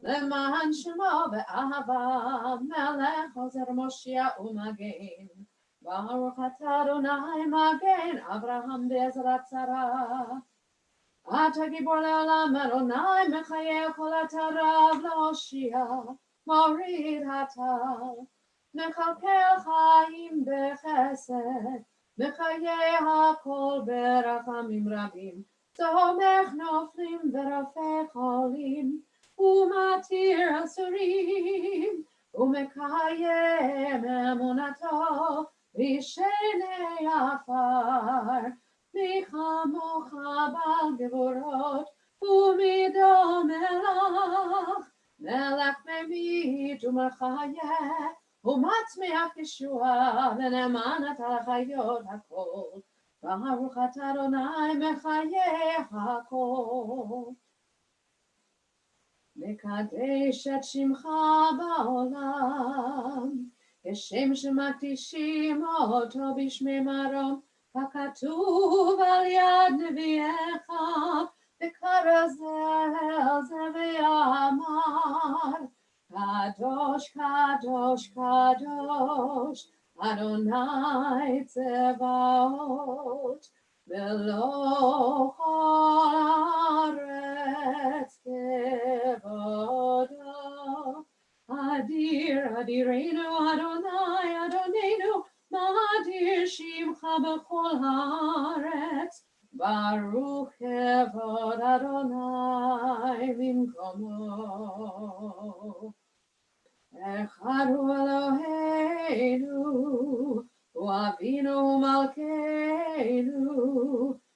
למען שמו באהבה, מלך עוזר מושיע ומגן. ברוך אתה אדוני מגן אברהם בעזרת שרה. אתה גיבור לעולם אדוני מחיה כל עטריו להושיע, מוריד הטל, מקלקל חיים בחסד, מחיה הכל ברחמים רבים, צומח נופלים ורופא חולים, ומתיר אסורים, ומקיים אמונתו בשני עפר. מי כמוך בעל גבורות, ומדו מלך, מלך ממית ומחיה, ומצמיח ישועה, ונאמן אתה לחיות הכל. ברוך אתה אדוני מחיה הכל. מקדש את שמך בעולם, כשם שמקדישים אותו בשמי מרום, ככתוב על יד נביאך, וכרז אל זה ואמר, קדוש קדוש קדוש, אדוני צבאות, מלוא כל הארץ כבודו. אדיר אדירנו אדוני אדוננו, מאדיר שמך בכל הארץ, ברוך כבוד אדוני במקומו. אחד הוא אלוהינו, הוא אבינו ומלכנו,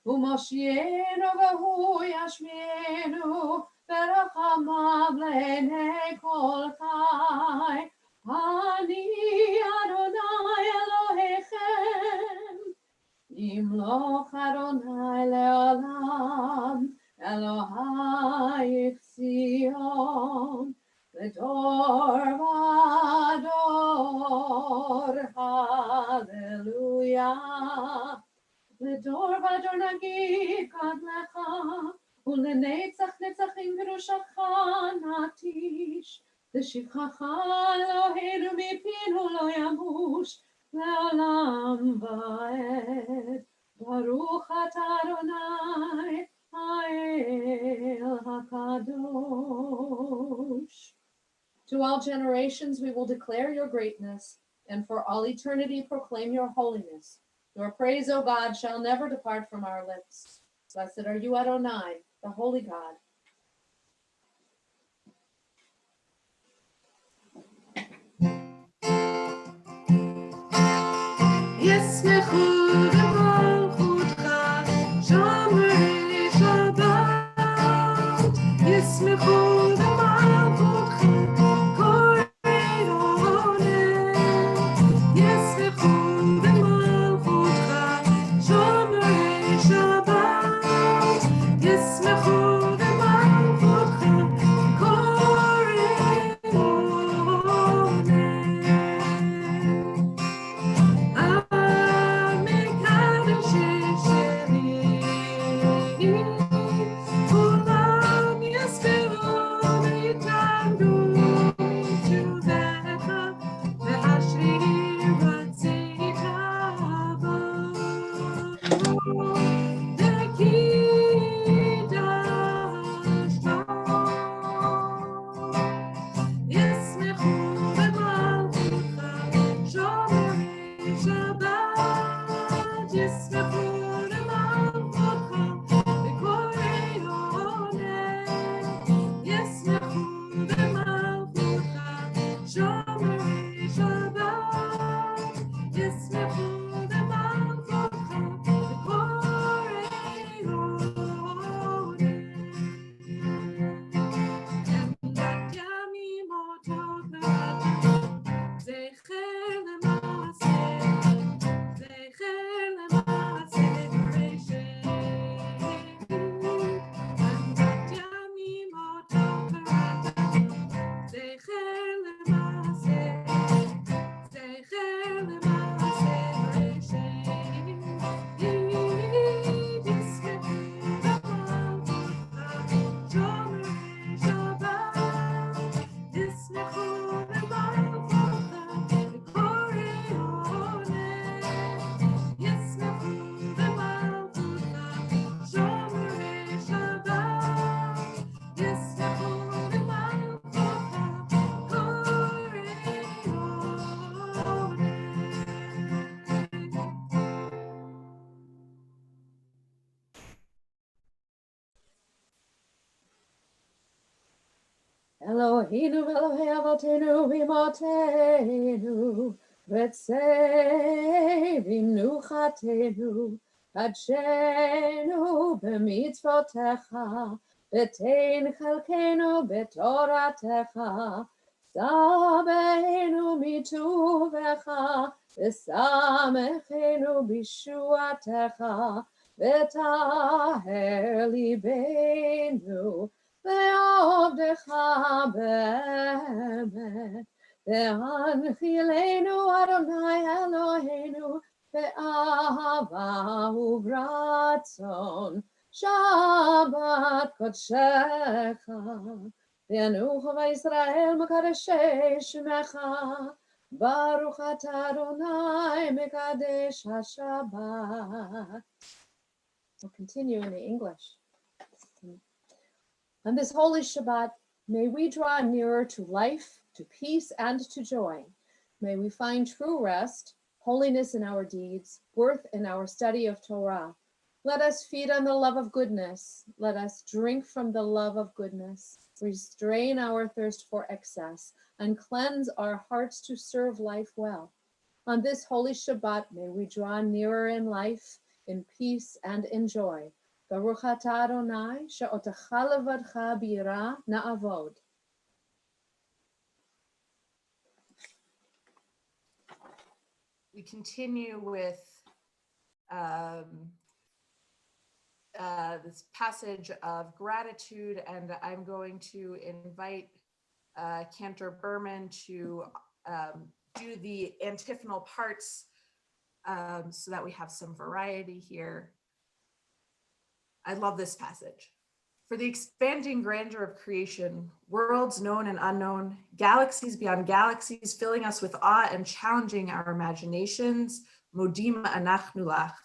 הוא מושיענו והוא ישמיענו, ברחמיו לעיני כל חי. אני אדוני אלוהיכם, ימלוך אדוני לעולם, אלוהיך ציון, לדור ודור, הללויה. לדור ודור נגיד גד לך, ולנצח נצחים קדושתך נטיש. לשבחך אלוהינו מפינו לא ימוש, לעולם ועד. ברוך אתה אדוני האל הקדוש. To all generations we will declare your greatness, and for all eternity proclaim your holiness. Your praise, O God, shall never depart from our lips. Blessed are you, Adonai, the holy God. ישמחו במלכותך שומרי שבת, ישמחו במלכותך קוראי עונג, ישמחו במלכותך שומרי שבת, ישמחו במלכותך Eloheinu Elohei Avotenu Imotenu V'tzei V'imnuchatenu Kadshenu B'mitzvotecha V'tein chalkenu B'toratecha Sabeinu mituvecha V'samechenu B'shuatecha V'taher libeinu Ve'avdecha be'emet Ve'anchilenu Adonai Eloheinu Ve'ahava uvratzon Shabbat kodshecha Ve'anucha v'Yisrael mekadeshei shemecha Baruch atah Adonai mekadesh haShabbat. We'll continue in the English. On this holy Shabbat, may we draw nearer to life, to peace, and to joy. May we find true rest, holiness in our deeds, worth in our study of Torah. Let us feed on the love of goodness. Let us drink from the love of goodness. Restrain our thirst for excess and cleanse our hearts to serve life well. On this holy Shabbat, may we draw nearer in life, in peace, and in joy. Baruch atah Adonai, she'otecha levadcha b'yirah na'avod. We continue with this passage of gratitude, and I'm going to invite Cantor Berman to do the antiphonal parts so that we have some variety here. I love this passage. For the expanding grandeur of creation, worlds known and unknown, galaxies beyond galaxies, filling us with awe and challenging our imaginations, modim anachnu lach.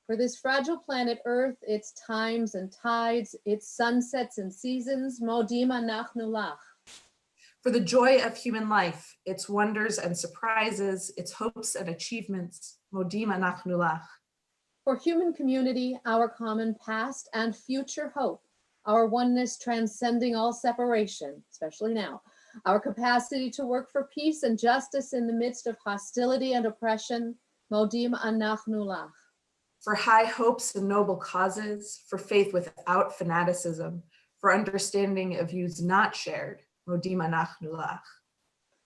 For this fragile planet Earth, its times and tides, its sunsets and seasons, modim anachnu lach. For the joy of human life, its wonders and surprises, its hopes and achievements, modim anachnu lach. For human community, our common past and future hope, our oneness transcending all separation, especially now, our capacity to work for peace and justice in the midst of hostility and oppression, modim anachnu lach. For high hopes and noble causes, for faith without fanaticism, for understanding of views not shared, modim anachnu lach.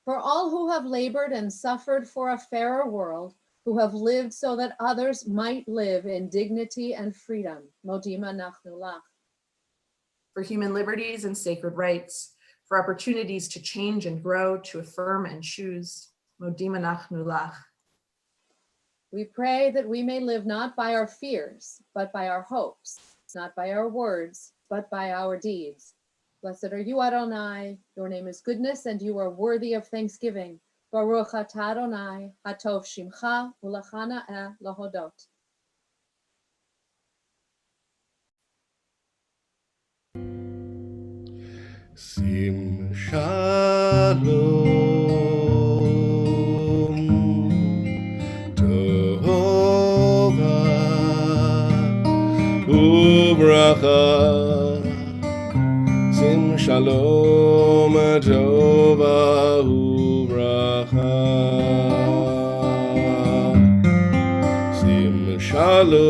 For all who have labored and suffered for a fairer world, who have lived so that others might live in dignity and freedom, modim anachnu lach. For human liberties and sacred rights, for opportunities to change and grow, to affirm and choose, modim anachnu lach. We pray that we may live not by our fears, but by our hopes, not by our words, but by our deeds. Blessed are you, Adonai. Your name is goodness, and you are worthy of thanksgiving. Baruch atah Adonai, hatov shimcha, ulachana lahodot. Sim shalom, tova, ubracha. Sim shalom, tova, ubracha. Sim shalom,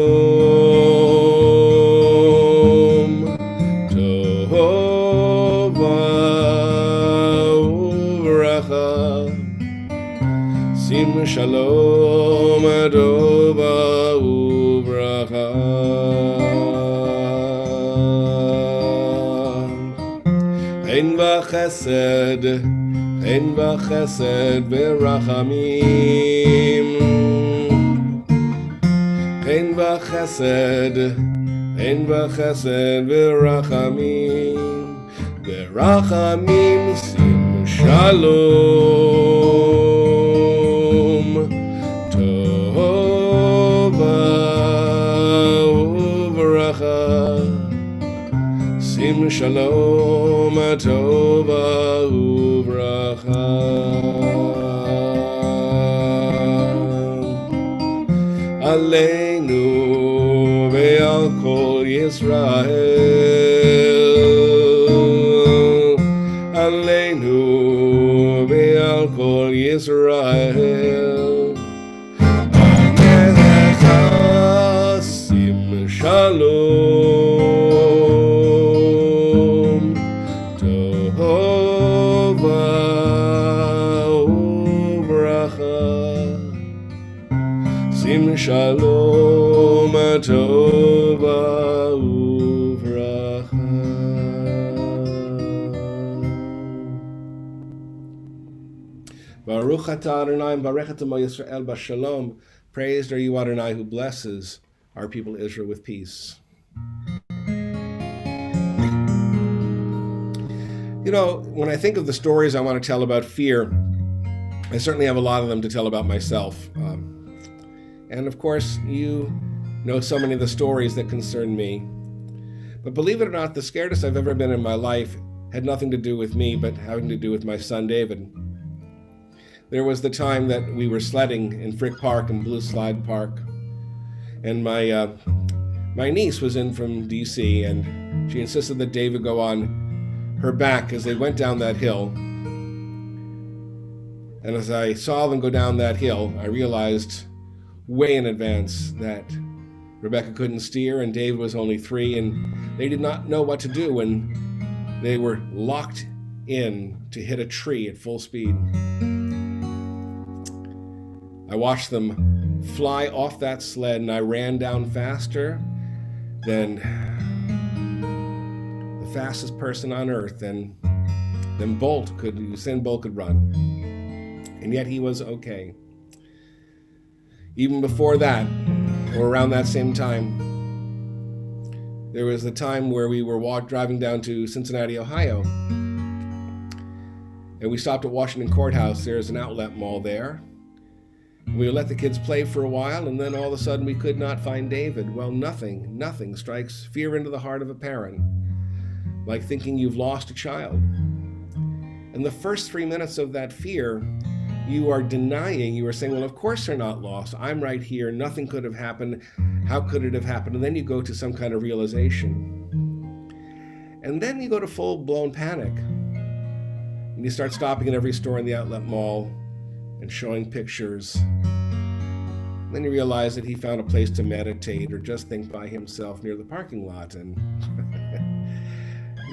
tova, ubracha. Sim shalom, tova, ubracha. Ein v'chesed, ein v'chesed v'rachamim. Ein v'chesed, ein v'chesed v'rachamim. V'rachamim sim shalom. Tova uvracha. Sim shalom, tova uvracha. Aleinu ve'al kol Yisrael. Yisrael. Anecha sim shalom, tova uvracha. Sim shalom, tova uvracha. Baruch atah Adonai, barechet amo Yisrael b'shalom. Praised are you, Adonai, who blesses our people Israel with peace. You know, when I think of the stories I want to tell about fear, I certainly have a lot of them to tell about myself. And of course, you know so many of the stories that concern me. But believe it or not, the scaredest I've ever been in my life had nothing to do with me, but having to do with my son, David. There was the time that we were sledding in Frick Park and Blue Slide Park, and my niece was in from DC, and she insisted that David go on her back as they went down that hill. And as I saw them go down that hill, I realized way in advance that Rebecca couldn't steer and David was only 3, and they did not know what to do when they were locked in to hit a tree at full speed. I watched them fly off that sled, and I ran down faster than the fastest person on earth, and then Usain Bolt could run. And yet he was okay. Even before that, or around that same time, there was the time where we were driving down to Cincinnati, Ohio, and we stopped at Washington Courthouse. There's an outlet mall there. We let the kids play for a while, and then all of a sudden we could not find David. Well, nothing strikes fear into the heart of a parent, like thinking you've lost a child. And the first 3 minutes of that fear, you are denying, you are saying, well, of course they're not lost. I'm right here. Nothing could have happened. How could it have happened? And then you go to some kind of realization. And then you go to full-blown panic. And you start stopping at every store in the outlet mall and showing pictures. Then you realize that he found a place to meditate or just think by himself near the parking lot, and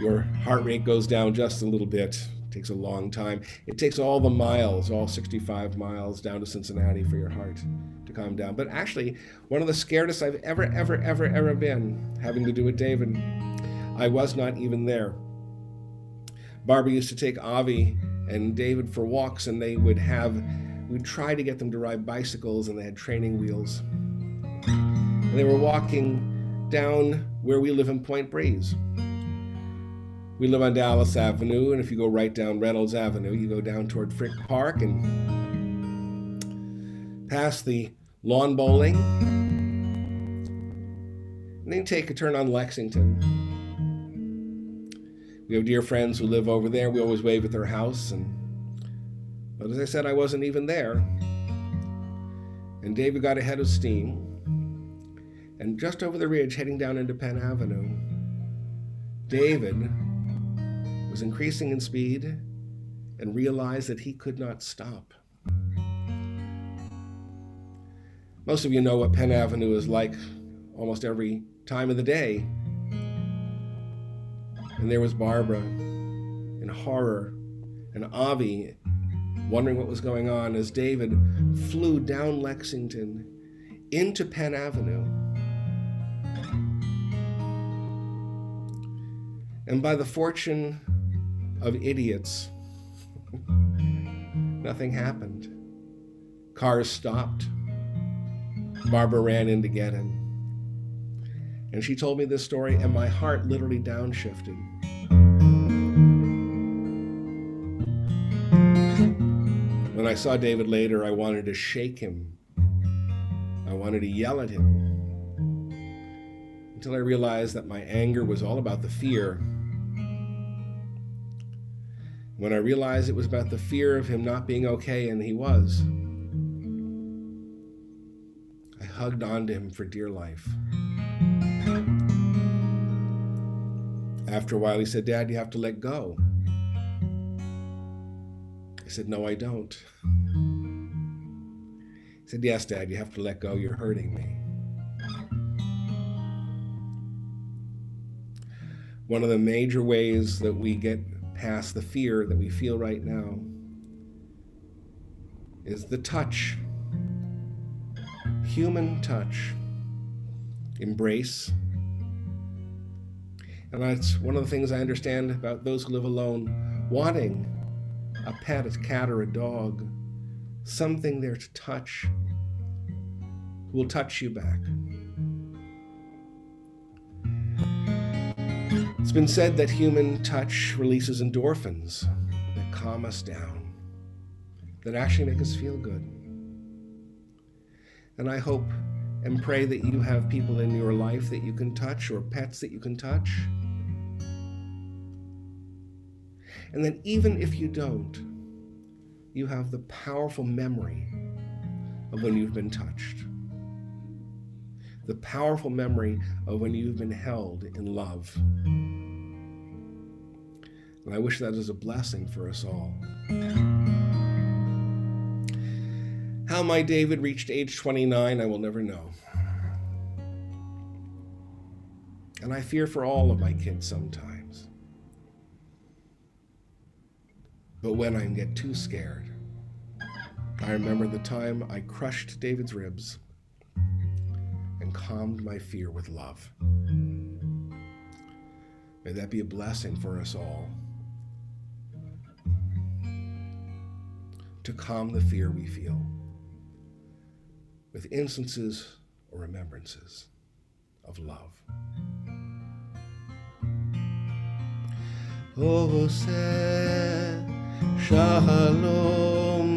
your heart rate goes down just a little bit. It takes a long time. It takes all the miles, all 65 miles down to Cincinnati for your heart to calm down. But actually, one of the scaredest I've ever been, having to do with David, I was not even there. Barbara used to take Avi and David for walks, and we'd try to get them to ride bicycles, and they had training wheels. And they were walking down where we live in Point Breeze. We live on Dallas Avenue, and if you go right down Reynolds Avenue, you go down toward Frick Park and past the lawn bowling, and then take a turn on Lexington. We have dear friends who live over there. We always wave at their house, but as I said, I wasn't even there. And David got ahead of steam, and just over the ridge, heading down into Penn Avenue, David was increasing in speed and realized that he could not stop. Most of you know what Penn Avenue is like almost every time of the day. And there was Barbara in horror and Avi wondering what was going on as David flew down Lexington into Penn Avenue. And by the fortune of idiots, nothing happened. Cars stopped. Barbara ran in to get him. And she told me this story, and my heart literally downshifted. When I saw David later, I wanted to shake him. I wanted to yell at him. Until I realized that my anger was all about the fear. When I realized it was about the fear of him not being okay, and he was, I hugged onto him for dear life. After a while, he said, "Dad, you have to let go." I said, no, I don't. He said, yes, Dad, you have to let go. You're hurting me. One of the major ways that we get past the fear that we feel right now is the touch. Human touch. Embrace. And that's one of the things I understand about those who live alone, wanting a pet, a cat, or a dog, something there to touch, who will touch you back. It's been said that human touch releases endorphins that calm us down, that actually make us feel good. And I hope and pray that you have people in your life that you can touch, or pets that you can touch. And that even if you don't, you have the powerful memory of when you've been touched. The powerful memory of when you've been held in love. And I wish that is a blessing for us all. How my David reached age 29, I will never know. And I fear for all of my kids sometimes. But when I get too scared, I remember the time I crushed David's ribs and calmed my fear with love. May that be a blessing for us all, to calm the fear we feel with instances or remembrances of love. Oseh Shalom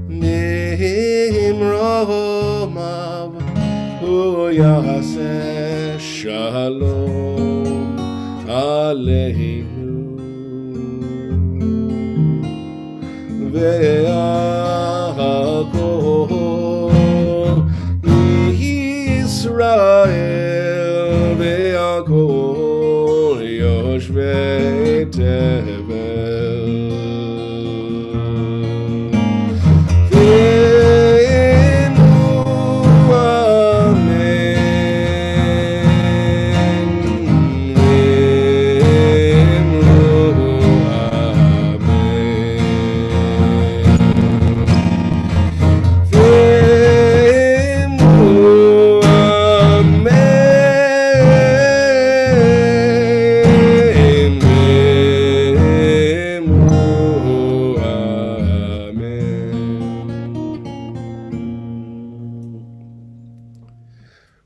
Mimromav Uyaseh Shalom Aleinu Ve'akol Yisrael Ve'akol Yoshvei Tevel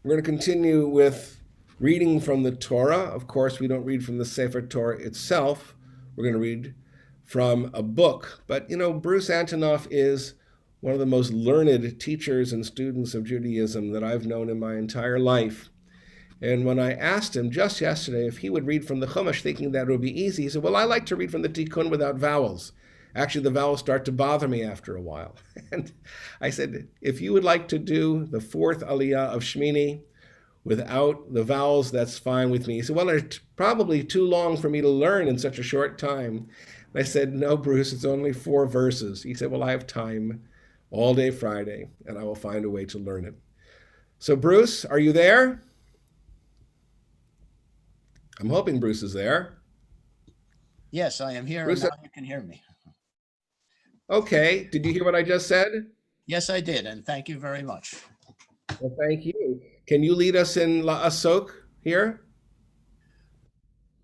We're going to continue with reading from the Torah. Of course, we don't read from the Sefer Torah itself. We're going to read from a book. But, you know, Bruce Antonoff is one of the most learned teachers and students of Judaism that I've known in my entire life. And when I asked him just yesterday if he would read from the Chumash thinking that it would be easy, he said, well, I like to read from the Tikkun without vowels. Actually, the vowels start to bother me after a while. And I said, if you would like to do the fourth Aliyah of Shmini without the vowels, that's fine with me. He said, well, they're probably too long for me to learn in such a short time. And I said, no, Bruce, it's only 4 verses. He said, well, I have time all day Friday, and I will find a way to learn it. So, Bruce, are you there? I'm hoping Bruce is there. Yes, I am here. Bruce, and now you can hear me. Okay. Did you hear what I just said? Yes, I did. And thank you very much. Well, thank you. Can you lead us in La'asok here?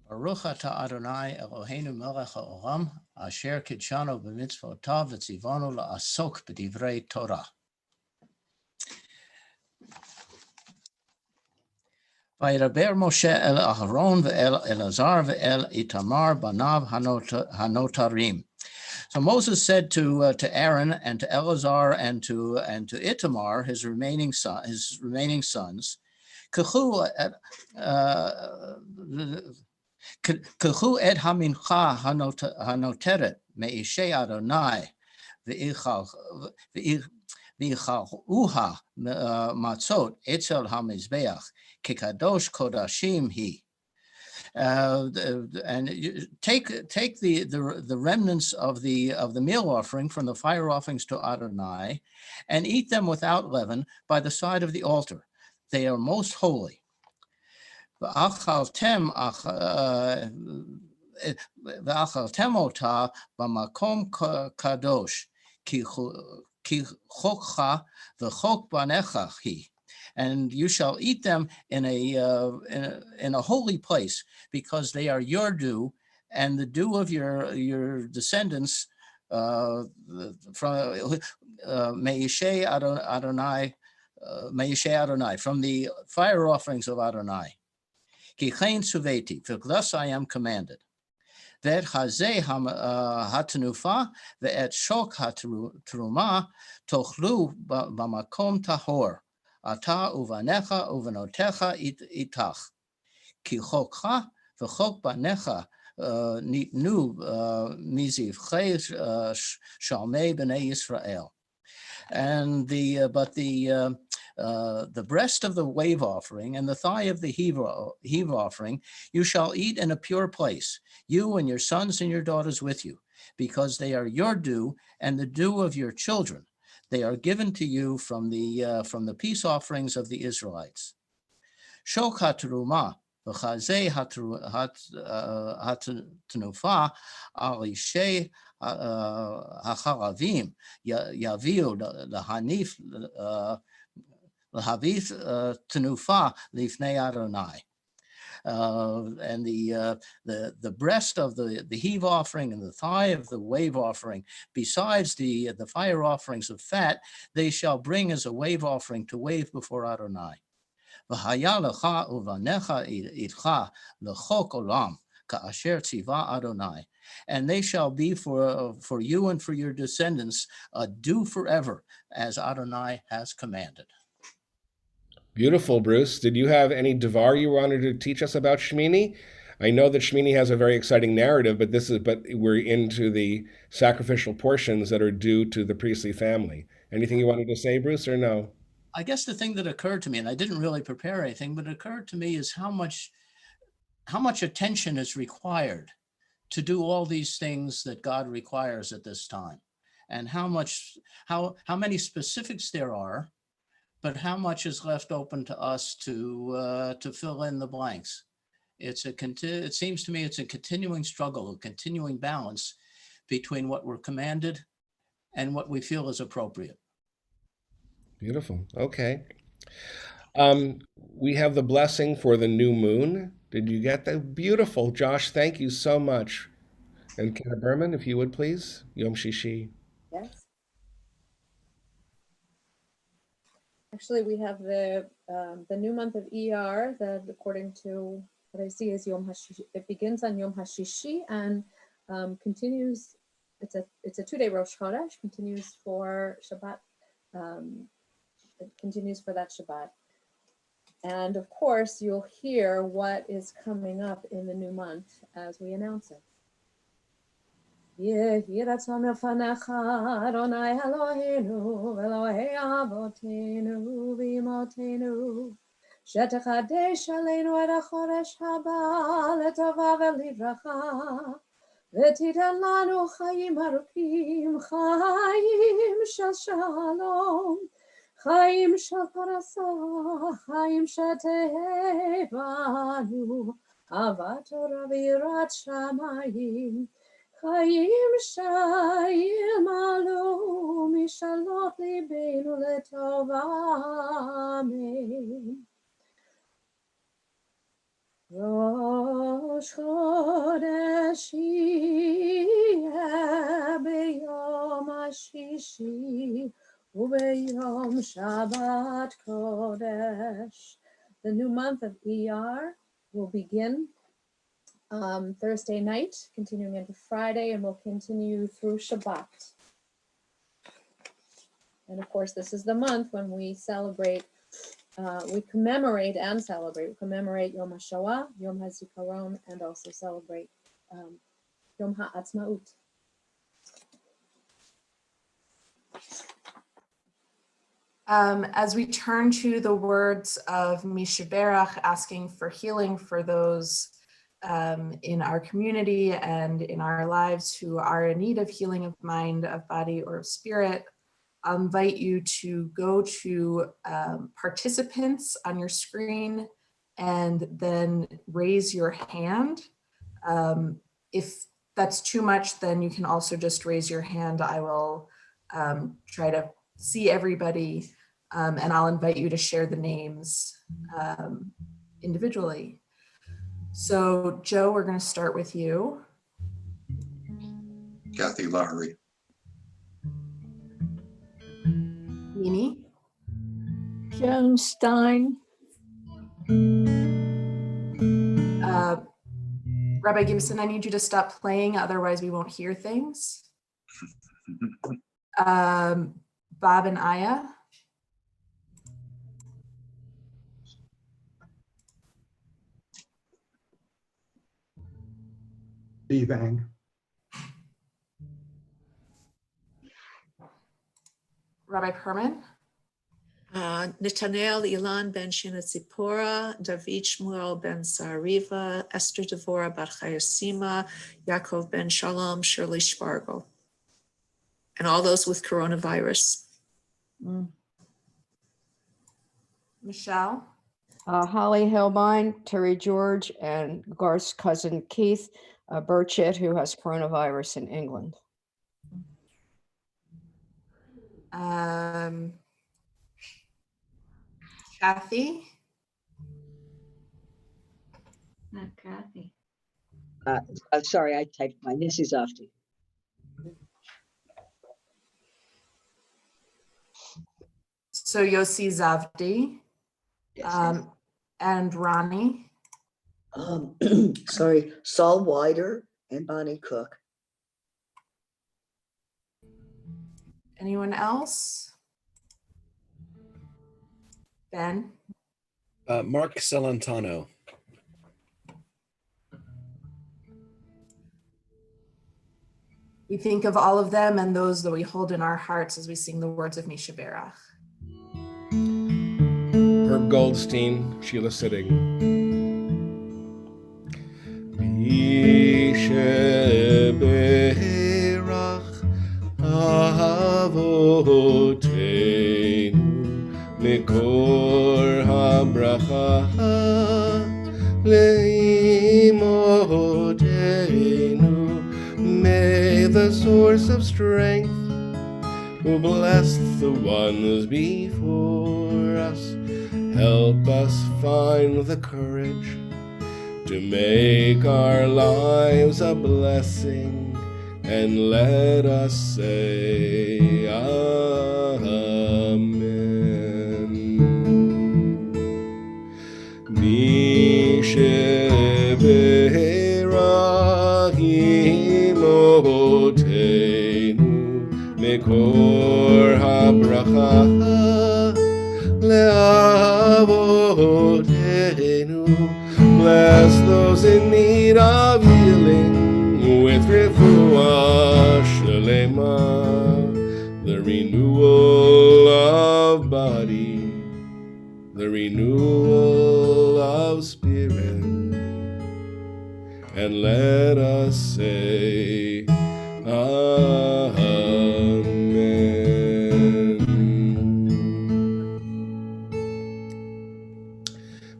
Baruch atah Adonai Eloheinu melech haolam, asher kidshanu b'mitzvotav v'tzivanu la'asok b'divrei Torah. Vayidaber Moshe el Aharon ve'el Elazar ve'el Itamar banav hanotarim. So Moses said to Aaron and to Eleazar and to Itamar, his remaining sons, Kachu et hamincha hanoteret me'ishei Adonai v'ichaluha matzot etzel hamizbeach kikadosh kodashim hi. And you take the remnants of the meal offering from the fire offerings to Adonai, and eat them without leaven by the side of the altar. They are most holy. V'achaltem ota b'makom kadosh ki chokcha v'chok banecha hi. And you shall eat them in a holy place, because they are your due, and the due of your descendants from Meishe Adonai, from the fire offerings of Adonai. Ki chen suveti, for thus I am commanded. Ve'et hazeh hatanufa ve'et shok hatruma tochlu b'makom tahor. Ata uvanecha uvanotecha itach. Ki chokcha v'chok banecha nitnu mizivchei shalmei b'nei Yisrael. And the breast of the wave offering and the thigh of the heave offering you shall eat in a pure place, you and your sons and your daughters with you, because they are your due and the due of your children. They are given to you from the peace offerings of the Israelites. Shok hatruma v'chazeh hatanufa alishei hacharavim yaviu lahanif lahavith tenufa lifnei Adonai. And the breast of the heave offering and the thigh of the wave offering, besides the fire offerings of fat, they shall bring as a wave offering to wave before Adonai. V'haya lecha uvanecha itcha lechok olam ka'asher tziva Adonai. And they shall be for you and for your descendants a due forever, as Adonai has commanded. Beautiful, Bruce. Did you have any Devar you wanted to teach us about Shmini? I know that Shmini has a very exciting narrative, but we're into the sacrificial portions that are due to the priestly family. Anything you wanted to say, Bruce, or no? I guess the thing that occurred to me, and I didn't really prepare anything, but it occurred to me is how much attention is required to do all these things that God requires at this time, and how many specifics there are, but how much is left open to us to fill in the blanks. It seems to me it's a continuing struggle, a continuing balance between what we're commanded and what we feel is appropriate. Beautiful. Okay. We have the blessing for the new moon. Did you get that? Beautiful. Josh, thank you so much. And Kara Berman, if you would please. Yom Shishi. Yes. Actually, we have the new month of ER that, according to what I see, is Yom HaShishi. It begins on Yom HaShishi and continues. It's a 2-day Rosh Chodesh. Continues for Shabbat. It continues for that Shabbat. And of course, you'll hear what is coming up in the new month as we announce it. Yehi ratzon lefanecha Adonai Eloheinu Elohei avotenu v'imotenu shetechadesh aleinu et hachodesh haba letova v'livracha v'titen lanu chayim arukim chayim shel shalom chayim shel parasa chayim shetehevanu avat Torah v'yirat shamayim Chayim shayim alu mishalot libenu letova. Amen. Rosh Chodesh yeh b'yom hashishi u'b'yom Shabbat Kodesh. The new month of ER will begin Thursday night, continuing into Friday, and will continue through Shabbat. And of course, this is the month when we celebrate, we commemorate Yom HaShoah, Yom HaZikaron, and also celebrate Yom HaAtzmaut. As we turn to the words of Mishaberach, asking for healing for those in our community and in our lives who are in need of healing of mind, of body, or of spirit, I'll invite you to go to participants on your screen and then raise your hand. If that's too much, then you can also just raise your hand. I will try to see everybody, and I'll invite you to share the names individually. So Joe, we're going to start with you. Kathy Lowry. Mimi. Joan Stein. Rabbi Gibson, I need you to stop playing, otherwise we won't hear things. Bob and Aya. Steve Ang. Rabbi Perman. Netanel Ilan ben Shina Tzipora, David Shmuel ben Sariva, Esther Devora bat Chayasima, Yaakov ben Shalom, Shirley Spargo, and all those with coronavirus. Michelle. Holly Hillbine, Terry George, and Garth's cousin Keith Burchett, who has coronavirus in England. Kathy. Not Kathy. Sorry, I typed mine. This is Afti. So Yossi Zavdi. And Ronnie. Sorry, Saul Wider and Bonnie Cook. Anyone else? Ben. Mark Celentano. We think of all of them and those that we hold in our hearts as we sing the words of Misha Berach. Herb Goldstein, Sheila Sitting. Misha Berach Avoteinu Mikor HaBracha Leimotenu. May the source of strength who blessed the ones before us help us find the courage to make our lives a blessing, and let us say Amen. Mishe Berach Imotenu Mekor HaBracha Le'avotenu. Bless those in need of healing with refuah shlema, the renewal of body, the renewal of spirit, and let us say Amen.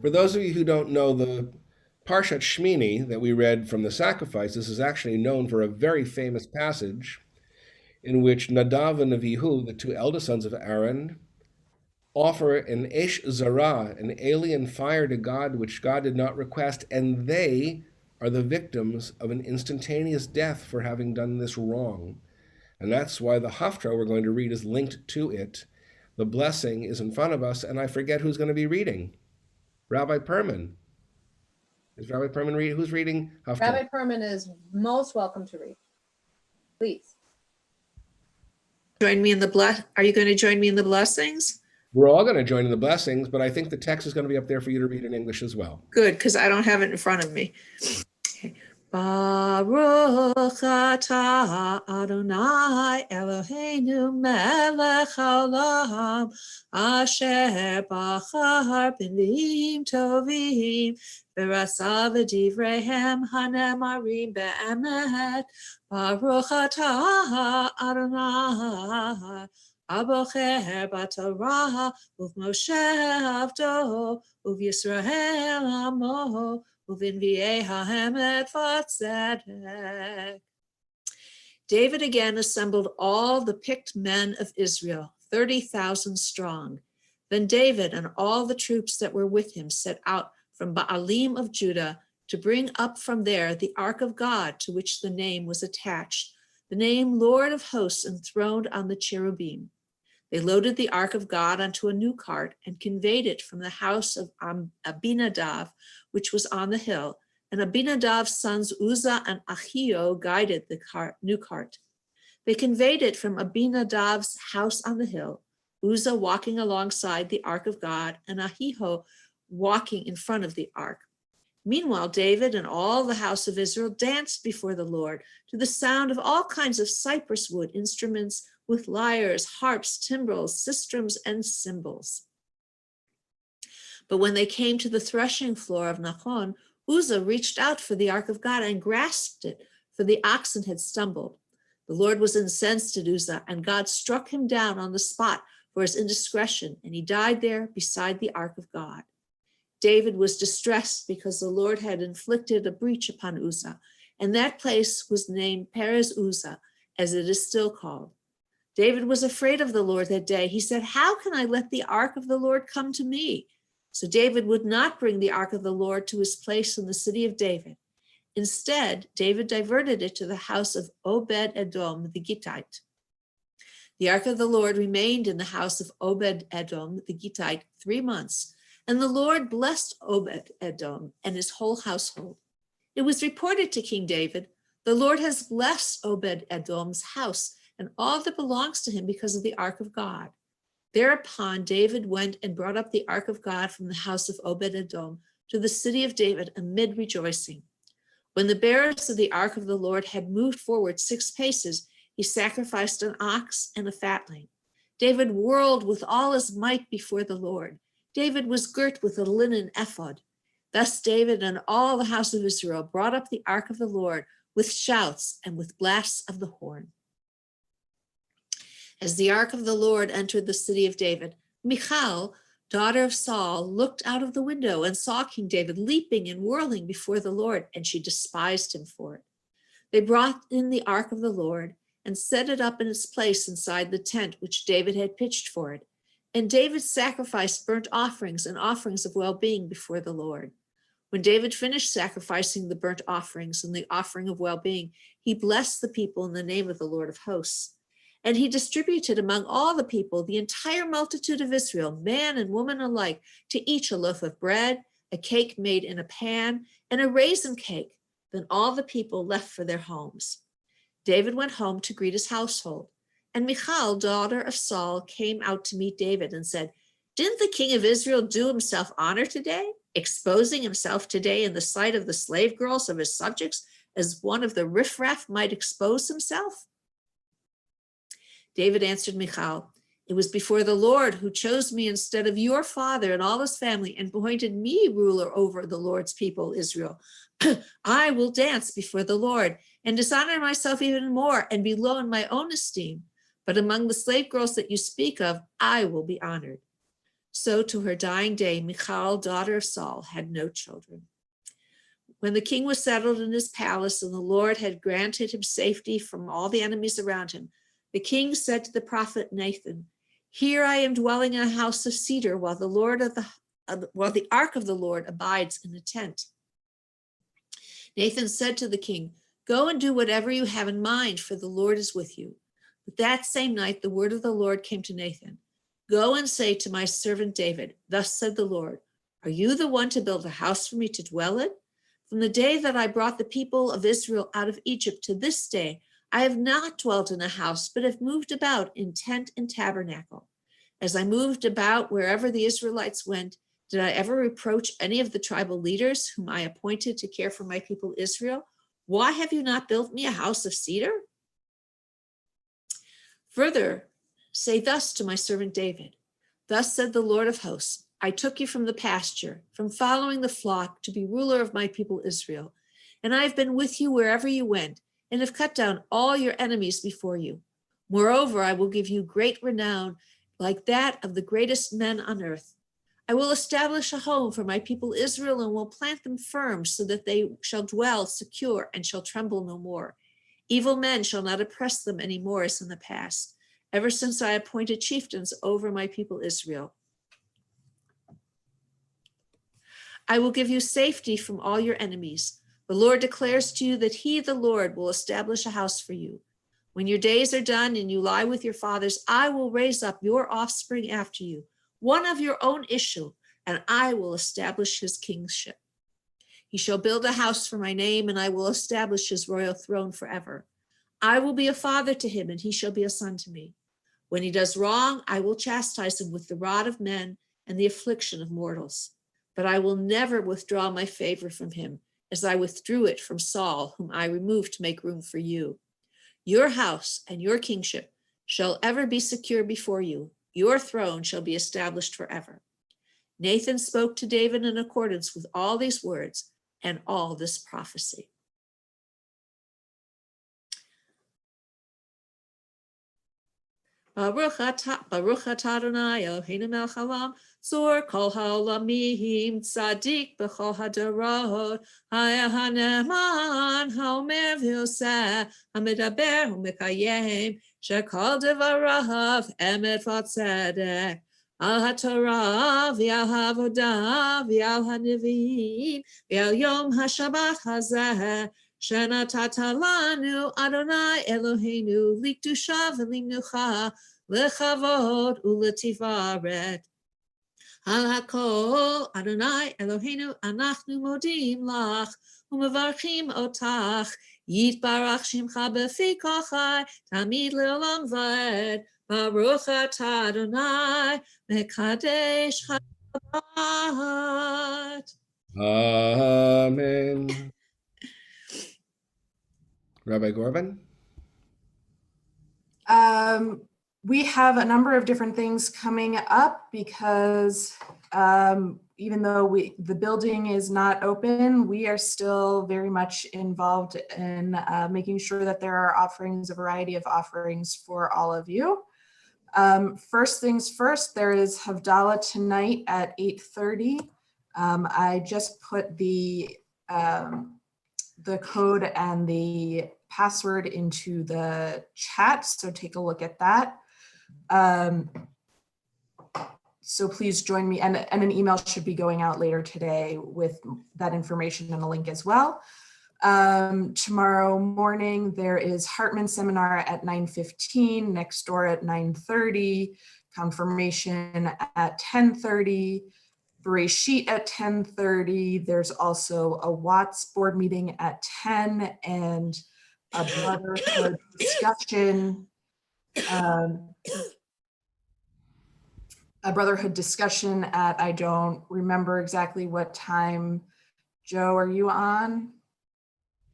For those of you who don't know, the Parshat Shmini that we read from the sacrifices is actually known for a very famous passage in which Nadav and Avihu, the two eldest sons of Aaron, offer an Esh Zarah, an alien fire to God which God did not request, and they are the victims of an instantaneous death for having done this wrong. And that's why the Haftarah we're going to read is linked to it. The blessing is in front of us, and I forget who's going to be reading. Rabbi Perman. Is Rabbi Perman reading? Who's reading Haftarah? Rabbi Perman is most welcome to read. Please. Join me in the Are you going to join me in the blessings? We're all going to join in the blessings, but I think the text is going to be up there for you to read in English as well. Good, because I don't have it in front of me. Okay. Baruch atah Adonai Eloheinu melech haolam asher bachar b'nviim tovim v'rasa v'divreihem hanemarim be'emet. Baruch atah Adonai abocher b'torah uv'Moshe avdo uv'Yisrael amo David again assembled all the picked men of Israel, 30,000 strong. Then David and all the troops that were with him set out from Baalim of Judah to bring up from there the ark of God, to which the name was attached, the name Lord of hosts enthroned on the cherubim. They loaded the ark of God onto a new cart and conveyed it from the house of Abinadab, which was on the hill, and Abinadab's sons Uzzah and Ahio guided the new cart. They conveyed it from Abinadab's house on the hill, Uzzah walking alongside the ark of God, and Ahio walking in front of the ark. Meanwhile, David and all the house of Israel danced before the Lord to the sound of all kinds of cypress wood instruments, with lyres, harps, timbrels, sistrums, and cymbals. But when they came to the threshing floor of Nachon, Uzzah reached out for the ark of God and grasped it, for the oxen had stumbled. The Lord was incensed at Uzzah, and God struck him down on the spot for his indiscretion, and he died there beside the ark of God. David was distressed because the Lord had inflicted a breach upon Uzzah, and that place was named Perez Uzzah, as it is still called. David was afraid of the Lord that day. He said, "How can I let the ark of the Lord come to me?" So David would not bring the ark of the Lord to his place in the city of David. Instead, David diverted it to the house of Obed-Edom the Gittite. The ark of the Lord remained in the house of Obed-Edom the Gittite 3 months, and the Lord blessed Obed-Edom and his whole household. It was reported to King David, "The Lord has blessed Obed-Edom's house and all that belongs to him because of the ark of God." Thereupon David went and brought up the ark of God from the house of Obed-Edom to the city of David amid rejoicing. When the bearers of the ark of the Lord had moved forward 6 paces, he sacrificed an ox and a fatling. David whirled with all his might before the Lord. David was girt with a linen ephod. Thus David and all the house of Israel brought up the ark of the Lord with shouts and with blasts of the horn. As the ark of the Lord entered the city of David, Michal, daughter of Saul, looked out of the window and saw King David leaping and whirling before the Lord, and she despised him for it. They brought in the ark of the Lord and set it up in its place inside the tent which David had pitched for it. And David sacrificed burnt offerings and offerings of well-being before the Lord. When David finished sacrificing the burnt offerings and the offering of well-being, he blessed the people in the name of the Lord of hosts. And he distributed among all the people, the entire multitude of Israel, man and woman alike, to each a loaf of bread, a cake made in a pan, and a raisin cake. Then all the people left for their homes. David went home to greet his household. And Michal, daughter of Saul, came out to meet David and said, "Didn't the king of Israel do himself honor today, exposing himself today in the sight of the slave girls of his subjects as one of the riffraff might expose himself?" David answered Michal, "It was before the Lord who chose me instead of your father and all his family and appointed me ruler over the Lord's people, Israel. I will dance before the Lord and dishonor myself even more and be low in my own esteem. But among the slave girls that you speak of, I will be honored." So to her dying day, Michal, daughter of Saul, had no children. When the king was settled in his palace and the Lord had granted him safety from all the enemies around him, the king said to the prophet Nathan, "Here I am dwelling in a house of cedar while the ark of the Lord abides in a tent." Nathan said to the king, "Go and do whatever you have in mind, for the Lord is with you." But that same night, the word of the Lord came to Nathan. "Go and say to my servant David, thus said the Lord, are you the one to build a house for me to dwell in? From the day that I brought the people of Israel out of Egypt to this day, I have not dwelt in a house, but have moved about in tent and tabernacle. As I moved about wherever the Israelites went, did I ever reproach any of the tribal leaders whom I appointed to care for my people Israel? Why have you not built me a house of cedar? Further, say thus to my servant David, thus said the Lord of hosts, I took you from the pasture, from following the flock to be ruler of my people Israel. And I have been with you wherever you went, and have cut down all your enemies before you. Moreover, I will give you great renown like that of the greatest men on earth. I will establish a home for my people Israel and will plant them firm so that they shall dwell secure and shall tremble no more. Evil men shall not oppress them any more as in the past, ever since I appointed chieftains over my people Israel. I will give you safety from all your enemies. The Lord declares to you that he, the Lord, will establish a house for you. When your days are done and you lie with your fathers, I will raise up your offspring after you, one of your own issue, and I will establish his kingship. He shall build a house for my name, and I will establish his royal throne forever. I will be a father to him, and he shall be a son to me. When he does wrong, I will chastise him with the rod of men and the affliction of mortals. But I will never withdraw my favor from him, as I withdrew it from Saul, whom I removed to make room for you. Your house and your kingship shall ever be secure before you. Your throne shall be established forever. Nathan spoke to David in accordance with all these words and all this prophecy. Baruch atah Adonai Eloheinu melech haolam, zor kol ha'olamim, tzadik b'chol hadarot, haya haneman, haomer v'yoseh, hamedaber u'mekayem, shekol devarav emet v'tzedek, al haTorah v'al ha'avodah v'al ha'neviim v'al yom ha'shabbat hazeh, Shenatata lanu Adonai Eloheinu likdusha v'linucha lechavod uletivaret. Al hakol Adonai Eloheinu anachnu modim lach umevarchim otach yitbarach shimcha b'fi kochai tamid leolam va'ed. Baruch atah Adonai mekadesh Shabbat. Amen. Rabbi Gorban? We have a number of different things coming up because even though the building is not open, we are still very much involved in making sure that there are offerings, a variety of offerings for all of you. First things first, there is Havdalah tonight at 8:30. I just put the code and the password into the chat, so take a look at that. So please join me, and an email should be going out later today with that information and a link as well. Tomorrow morning, there is Hartman Seminar at 9:15, next door at 9:30, confirmation at 10:30, Bereshit at 10:30. There's also a Watts board meeting at 10 and a brotherhood discussion. A brotherhood discussion at, I don't remember exactly what time. Joe, are you on?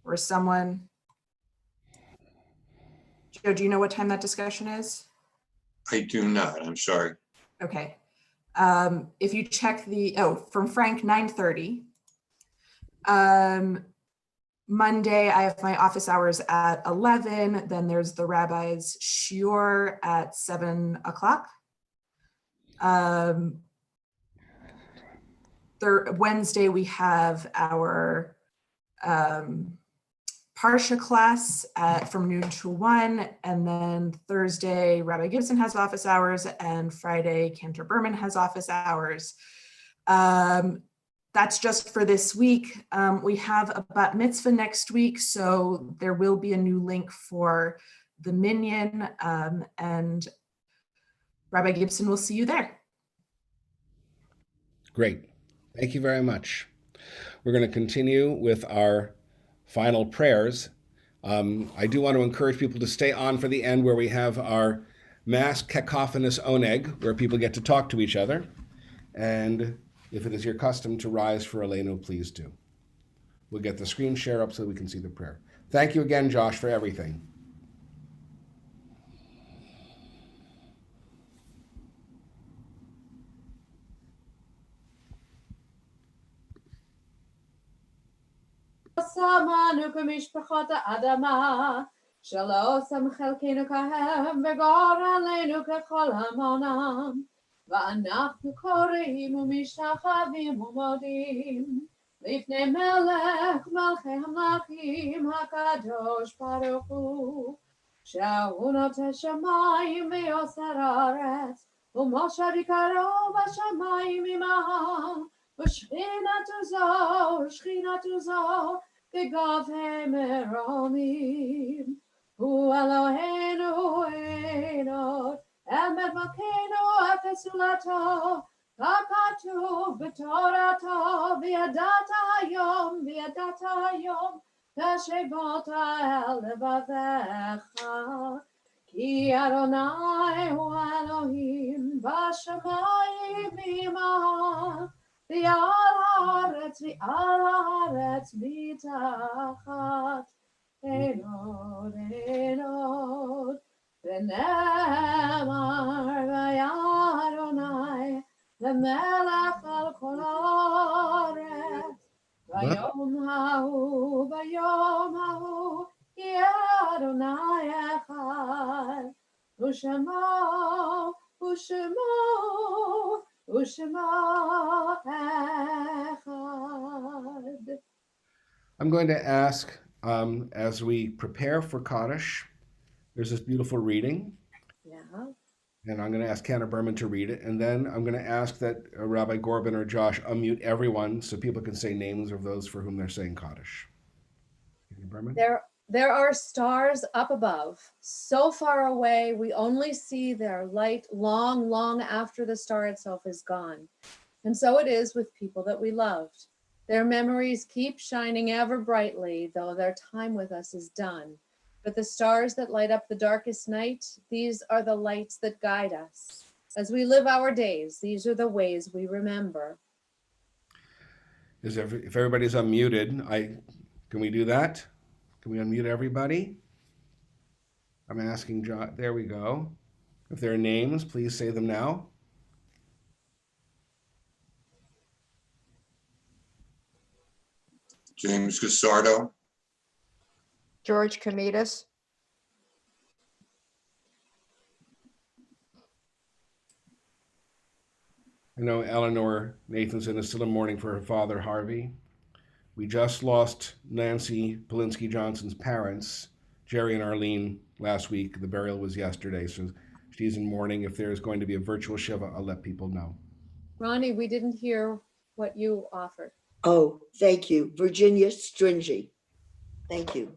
Or someone? Joe, do you know what time that discussion is? I do not, I'm sorry. Okay. If you check from Frank, 9:30. Monday, I have my office hours at 11. Then there's the rabbi's shiur at 7 o'clock. Wednesday, we have our Parsha class from noon to 1. And then Thursday, Rabbi Gibson has office hours, and Friday, Cantor Berman has office hours. That's just for this week. We have a bat mitzvah next week, so there will be a new link for the Minyan, and Rabbi Gibson will see you there. Great. Thank you very much. We're going to continue with our final prayers. I do want to encourage people to stay on for the end, where we have our mass cacophonous oneg, where people get to talk to each other. And if it is your custom to rise for Aleinu, please do. We'll get the screen share up so we can see the prayer. Thank you again, Josh, for everything. שמענו כמשפחות האדמה, שלא שם חלקנו כהם וגורלנו ככל המונם, ואנחנו קוראים ומשתחווים ומודים לפני מלך מלכי המלכים הקדוש ברוך הוא, שהוא נוטה שמיים ויוסר הארץ, ומשה בקרו בשמיים עמהם, ושכינתו זו בגבי מרומים. הוא אלוהינו עינות, אמת מלכנו אפסולתו, ככתוב בתורתו, וידעת היום, תשבות אל לבביך. כי אדוני הוא אלוהים בשמיים עמך, ועל הארץ מתחת. עינות, ונאמר והיה אדוני למלך על כל הארץ. ביום ההוא יהיה אדוני אחד, ושמו אחד. I'm going to ask, as we prepare for Kaddish, there's this beautiful reading. Yeah. And I'm going to ask Hannah Berman to read it. And then I'm going to ask that Rabbi Gorbin or Josh unmute everyone so people can say names of those for whom they're saying Kaddish. Hannah Berman? There are stars up above, so far away, we only see their light long after the star itself is gone. And so it is with people that we loved. Their memories keep shining ever brightly, though their time with us is done. But the stars that light up the darkest night, these are the lights that guide us. As we live our days, these are the ways we remember. If everybody's unmuted, can we do that? Can we unmute everybody? I'm asking John. There we go. If there are names, please say them now. James Gasardo. George Komitas. I know Eleanor Nathanson is still in mourning for her father, Harvey. We just lost Nancy Polinsky Johnson's parents, Jerry and Arlene, last week. The burial was yesterday, so she's in mourning. If there's going to be a virtual Shiva, I'll let people know. Ronnie, we didn't hear what you offered. Oh, thank you. Virginia Stringy. Thank you.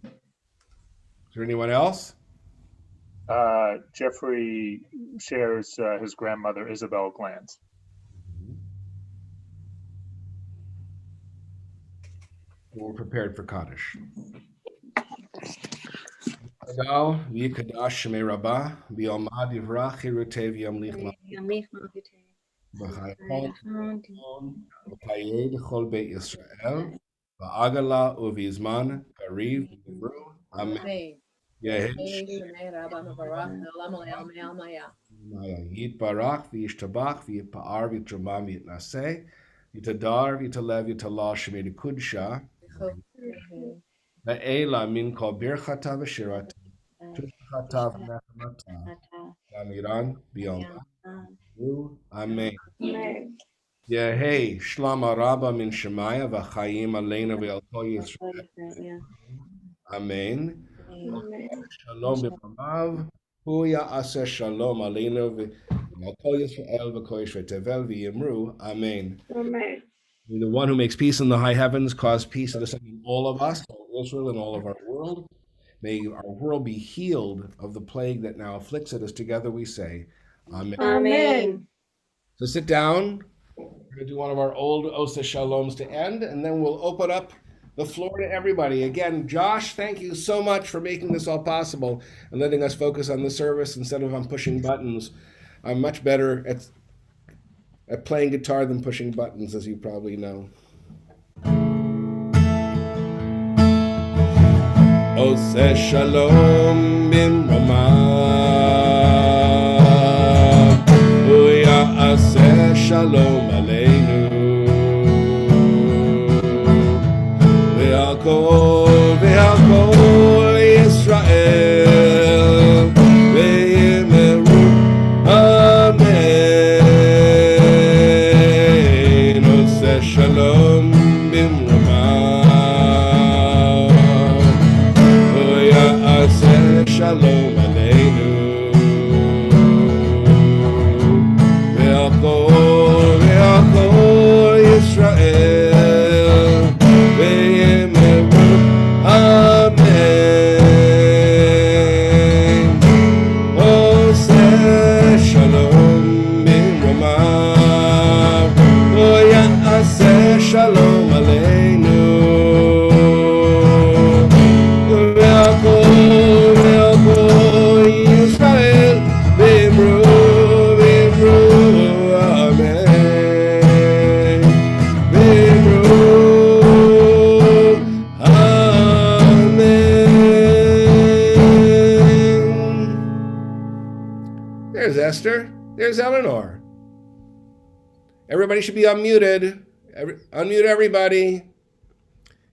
Is there anyone else? Jeffrey shares his grandmother, Isabel Glanz. We're prepared for Kaddish. Adal v'yikadash shemei rabbah v'yomad yivrach hirutev yamlich v'chayed chol beit Yisrael v'agala uvizman kariv v'yivru amen. Yitbarach v'yishtabach v'yipa'ar v'yitrama v'yitnaseh v'yitadar v'yitalev v'yitalah shemei kudsha Ve'ela min kol birchata v'shirata tushchata v'nechamata Amiran b'yom Amen. Yehei shlama rabba min shemaya v'chayim aleinu v'el kol Yisrael. Amen. Shalom b'mamav hu ya'aseh shalom aleinu v'el kol Yisrael v'kol Yisrael tevel v'yimru. Amen. Amen. May the one who makes peace in the high heavens cause peace in all of us, all Israel, and all of our world. May our world be healed of the plague that now afflicts it. As together we say, Amen. Amen. So sit down. We're going to do one of our old Osa Shaloms to end, and then we'll open up the floor to everybody. Again, Josh, thank you so much for making this all possible and letting us focus on the service instead of on pushing buttons. I'm much better at playing guitar than pushing buttons, as you probably know. עושה שלום במרומיו, הוא יעשה שלום עלינו, ועל כל ישראל ויאמרו אמן. עושה שלום במרומיו, הוא יעשה שלום עלינו, ועל כל ישראל ויאמרו אמן. עושה שלום במרומיו, הוא יעשה שלום עלינו, ועל כל ישראל ואמרו אמן, ואמרו amen. There's Esther. There's Eleanor. Everybody should be unmuted. Unmute everybody.